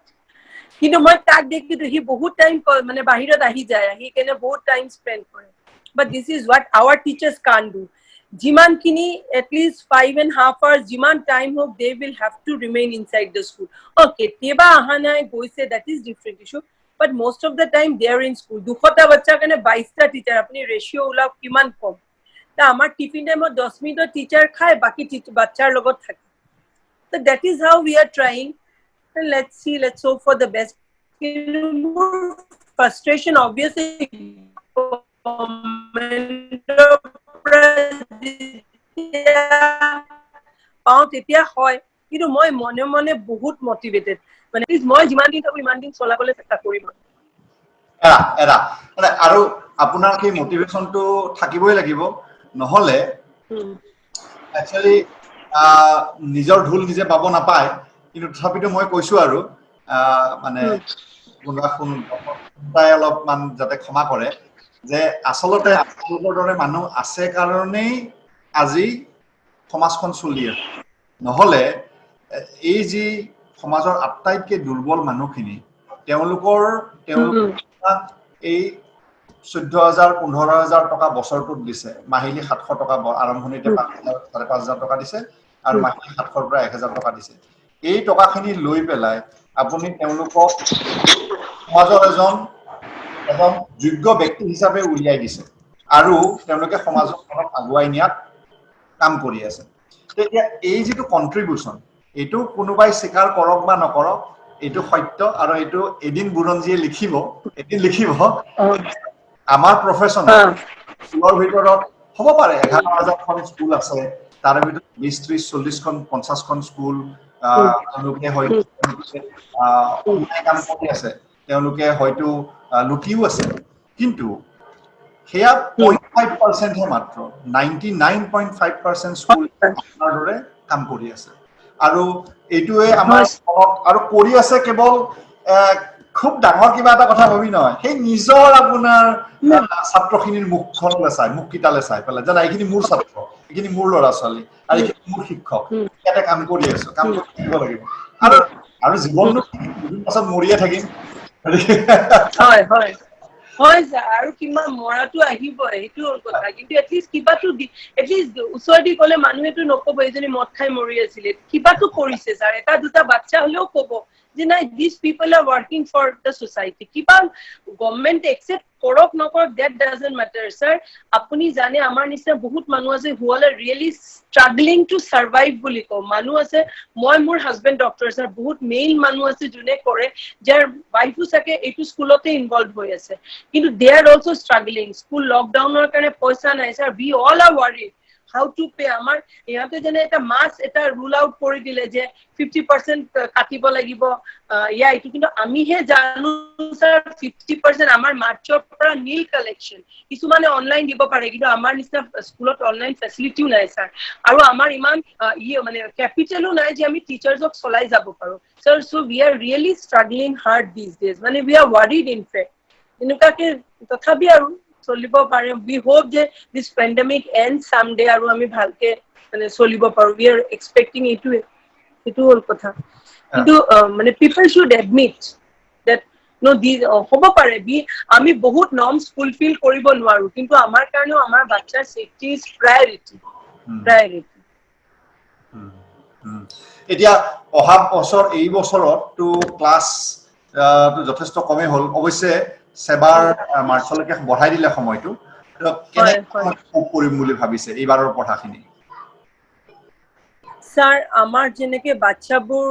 কিন্তু মই তাক দেখিতো হি বহুত টাইম মানে বাহিৰত আহি যায় হি কেনে বহুত টাইম স্পেন্ড কৰে but this is what our teachers can't do যিমানখিনি at least 5.5 hours যিমান time হোক they will have to remain inside the school. কেতিয়াবা আহা নাই গৈছে, that is different issue, but most of the time they are in school. 200টা বাচ্চাৰ কাৰণে 22টা teacher, আপুনি ৰেশিও ওলাওক কিমান কম। তা আমাৰ টিফিন টাইমত 10 মিনিটৰ টিচাৰ খায়, বাকি বাচ্চাৰ লগত থাকে। So that is how we are trying, and let's see, let's hope for the best. Frustration obviously পাওঁ তেতিয়া হয়, কিন্তু মই মনে মনে বহুত মটিভেটেড, মানে মই যিমান দিন থাকো ইমান দিন চলাবলৈ চেষ্টা কৰিম। আৰু আপোনাৰ সেই মটিভেশ্যনটো থাকিবই লাগিব, নহলে একচুৱেলি নিজৰ ঢোল নিজে বাব নাপায়। কিন্তু তথাপিতো মই কৈছো আৰু মানে কোনোবাই অলপমান যাতে ক্ষমা কৰে, যে আচলতে আপোনালোকৰ দৰে মানুহ আছে কাৰণেই আজি সমাজখন চলি আছে। নহলে এই যি সমাজৰ আটাইতকৈ দুৰ্বল মানুহখিনি, তেওঁলোকৰ এই 14,000 15,000 টকা বছৰটোত দিছে, মাহিলী 700 টকা আৰম্ভণিতে 5,000 5,500 টকা দিছে, আৰু মাহিলী 700ৰ পৰা 1,000 টকা দিছে। এই টকাখিনি লৈ পেলাই আপুনি তেওঁলোকক সমাজৰ এজন যোগ্য ব্যক্তি হিচাপে উলিয়াই দিছে, আৰু তেওঁলোকে সমাজখনক আগুৱাই নিয়াত কাম কৰি আছে। তেতিয়া এই যিটো কন্ট্ৰিবিউচন, এইটো কোনোবাই স্বীকাৰ কৰক বা নকৰক, এইটো সত্য, আৰু এইটো এদিন বুৰঞ্জীয়ে লিখিব, এদিন লিখিব। আমাৰ প্ৰফেশ্যনত স্কুলৰ ভিতৰত হ'ব পাৰে 11,000খন স্কুল আছে, তাৰে ভিতৰত 20, 30, 40খন 50খন স্কুল তেওঁলোকে হয়তো অন্যায় কাম কৰি আছে, তেওঁলোকে হয়তো লুটিও আছে, কিন্তু সেয়া 0.5% হে মাত্ৰ। 99.5% স্কুল আপোনাৰ দৰে কাম কৰি আছে, আৰু এইটোৱে আমাৰ আৰু কৰি আছে কেৱল খুব ডাঙৰ কিবা এটা কথা ভাবি নহয়, সেই নিজৰ আপোনাৰ ছাত্ৰখিনিৰ মুখখনলৈ চাই, মুখকেইটালৈ চাই পেলাই যে এইখিনি মোৰ ছাত্ৰ, এইখিনি মোৰ ল'ৰা ছোৱালী, আৰু এইখিনি মোৰ শিক্ষক, ইয়াতে কাম কৰি আছো, কাম কৰি থাকিব লাগিব, আৰু জীৱনটো পাছত মৰিয়ে থাকিম। হয় হয় হয় ছাৰ, আৰু কিমান মৰাটো আহিবই, সেইটো হ'ল কথা। কিন্তু এটলিষ্ট কিবাটো এটলিষ্ট ওচৰেদি গ'লে মানুহেতো নক'ব এইজনী মদ খাই মৰি আছিলে, কিবাটো কৰিছে ছাৰ, এটা দুটা বাচ্চা হলেও ক'ব যে নাই this people are working for the society. কিবা গভৰ্ণমেণ্ট একচেপ্ট কৰক নকৰক, ডেট ডাজন্ট মেটাৰ ছাৰ। আপুনি জানে আমাৰ নিচিনা বহুত মানুহ আছে হু R really struggling two survive বুলি কওঁ, মানুহ আছে। মই মোৰ হাজবেণ্ড ডক্টৰ ছাৰ, বহুত মেইন মানুহ আছে যোনে কৰে, যাৰ ৱাইফো চাগে এইটো স্কুলতে ইনভলভ হৈ আছে, কিন্তু they are also struggling. School লকডাউনৰ কাৰণে পইচা নাই sir, we all are worried how to pay. আমাৰ ইহঁতে যেনে এটা মাছ এটা ৰুল আউট কৰি দিলে যে 50% কাটিব লাগিব এইটো, কিন্তু আমিহে জানো ছাৰ 50% আমাৰ মাৰ্চৰ পৰা নীল কালেকশ্যন। কিছুমানে অনলাইন দিব পাৰে, কিন্তু আমাৰ নিচিনা স্কুলত অনলাইন ফেচিলিটিও নাই ছাৰ, আৰু আমাৰ ইমান মানে কেপিটেলো নাই যে আমি টিচাৰ্ছক চলাই যাব পাৰো sir. So' we are really struggling hard these days, মানে we are worried in fact। এনেকুৱাকে তথাপি আৰু চলিব পাৰে। We hope যে this pandemic ends someday, আৰু আমি ভালকে মানে চলিব পাৰো। We are expecting এইটোৱে, সেইটো হ'ল কথা। কিন্তু মানে people should admit that no, these হ'ব পাৰে আমি বহুত নৰ্মছ ফুলফিল কৰিব নোৱাৰো, কিন্তু আমাৰ কাৰণেও আমাৰ বাচ্চাৰ ছেফটি ইজ প্ৰায়ৰিটি। এতিয়া অহা বছৰ, এই বছৰতটো ক্লাছ যথেষ্ট কমেই হ'ল, অৱশ্যে সেবাৰ মাৰ্চলৈকে বঢ়াই দিলে সময়টো। কেনেকৈ কৰিম বুলি ভাবিছে এইবাৰৰ পঢ়াখিনি? ছাৰ আমাৰ যেনেকে বাচ্চাবোৰ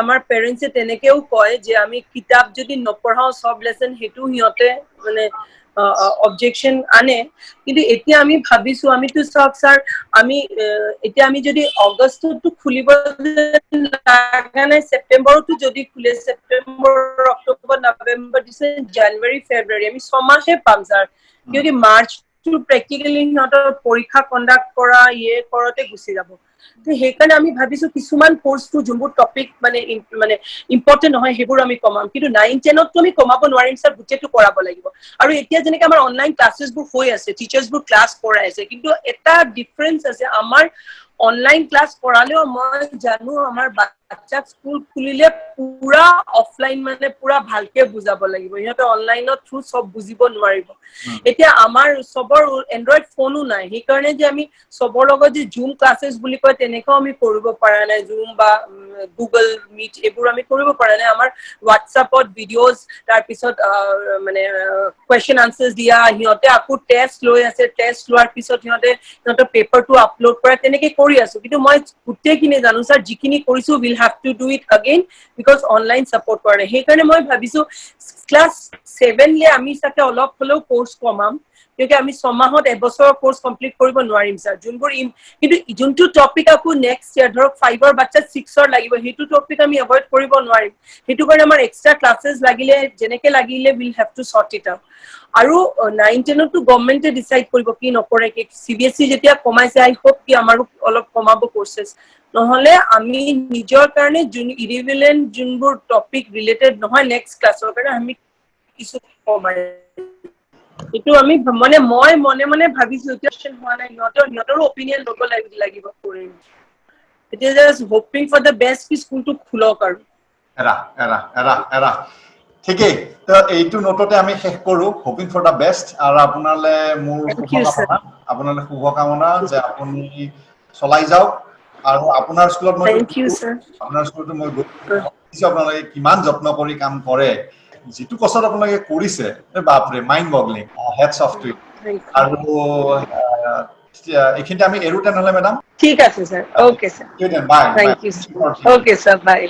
আমাৰ পেৰেণ্টছে তেনেকেও কয় যে আমি কিতাপ যদি নপঢ়াও চব লেচন, সেইটো সিহঁতে মানে অবজেকশ্যন আনে। কিন্তু এতিয়া আমি ভাবিছো, আমিতো চাওক ছাৰ, এতিয়া আমি যদি অগষ্টতো খুলিব লগা নাই, ছেপ্টেম্বৰতো যদি খোলে, ছেপ্টেম্বৰ অক্টোবৰ নৱেম্বৰ ডিচেম্বৰ জানুৱাৰী ফেব্ৰুৱাৰী আমি 6 মাহে পাম ছাৰ। কিয়কি মাৰ্চটো প্ৰেক্টিকেলি সিহঁতৰ পৰীক্ষা কণ্ডাক্ট কৰা কৰোঁতে গুচি যাব। সেইকাৰণে আমি ভাবিছো কিছুমান কোৰ্চটো যোনবোৰ টপিক মানে ইম্পৰ্টেণ্ট নহয় সেইবোৰ আমি কমাম, কিন্তু 9-10ততো আমি কমাব নোৱাৰিম ছাৰ, গোটেইটো কৰাব লাগিব। আৰু এতিয়া যেনেকে আমাৰ অনলাইন ক্লাছেছবোৰ হৈ আছে, টিচাৰ্ছবোৰ ক্লাছ কৰাই আছে, কিন্তু এটা ডিফাৰেঞ্চ আছে, আমাৰ অনলাইন ক্লাস কৰালেও মই জানো আমাৰ বাচ্চাক স্কুল খুলিলে পুৰা অফলাইন মানে পুৰা ভালকে বুজাব লাগিব ইহঁতে অনলাইনৰ থ্ৰু সব বুজিব নোৱাৰিব এতিয়া আমাৰ সবৰ এন্ড্ৰইড ফোনো নাই সেইকাৰণে যে আমি সবৰ লগত যে জুম ক্লাसेस বুলি কয় তেনেকৈ আমি কৰিব পৰা নাই জুম বা গুগল মিট এইবোৰ আমি কৰিব পৰা নাই আমাৰ হোৱাটছআপত ভিডিঅ'জ তাৰ পিছত মানে কোৱেশ্চন আনসাৰ্স দিয়া হিহঁতে আকৌ টেষ্ট লৈ আছে টেষ্ট লোৱাৰ পিছত হিহঁতে পেপাৰটো আপলোড কৰা তেনেকৈ কৰি আছো কিন্তু মই গোটেইখিনি জানো স্যাৰ যিখিনি কৰিছো will have to do it again because online support কৰে সেইকাৰণে মই ভাবিছো ক্লাস 7 লে আমি সাথে অলপ হলেও কোৰ্স কমাম কিয়কি আমি 6 মাহত এবছৰৰ কোৰ্স কমপ্লিট কৰিব নোৱাৰিম স্যাৰ যোনবোৰ কিন্তু যোনটো টপিক আকৌ নেক্সট ইয়াৰ ধৰক 5 ৰ বাচ্চা 6 ৰ লাগিব হেতু টপিক আমি এভয়েড কৰিব নোৱাৰিম হেতু কাৰণে আমাৰ এক্সট্ৰা ক্লাसेस লাগিলে যেনেকে লাগিলে will have to sort it out আৰু 9 10 তো গভৰ্নমেন্টে ডিসাইড কৰিব কি নকৰে কি সিবিএসই যেতিয়া কমাইছে আই হোপ কি আমাৰো অলপ কমাব কোৰ্সেস নহলে আমি নিজৰ কাৰণে যোন ইৰিভেলেন্ট যোনবোৰ টপিক ৰিলেটেড নহয় নেক্সট ক্লাছৰ কাৰণে আমি কিছু কমাই এটো আমি মানে মই মনে ভাবিছো কোৱেশ্চন হোৱা নাই নটৰ অপিনিয়ন ল'ব লাগিব কৰিম it is just hoping for the best কি স্কুলটো খুলক আৰু এৰা ঠিকই তো এইটো নোটতে আমি শেষ কৰো হোপিং ফৰ দা বেষ্ট আৰু আপোনালে মোৰ শুভকামনা যে আপুনি চলাই যাওক আৰু আপোনাৰ স্কুলত মই আপোনাৰ স্কুলটো মই গৈছো আপোনালোকে কিমান যত্ন কৰি কাম কৰে যেটো কষ্ট আপোনালোকে কৰিছে বাপৰে mind boggling heads off to আৰু এখিনতে আমি এৰো তেনেহলে মেডাম ঠিক আছে sir okay sir bye thank you okay sir by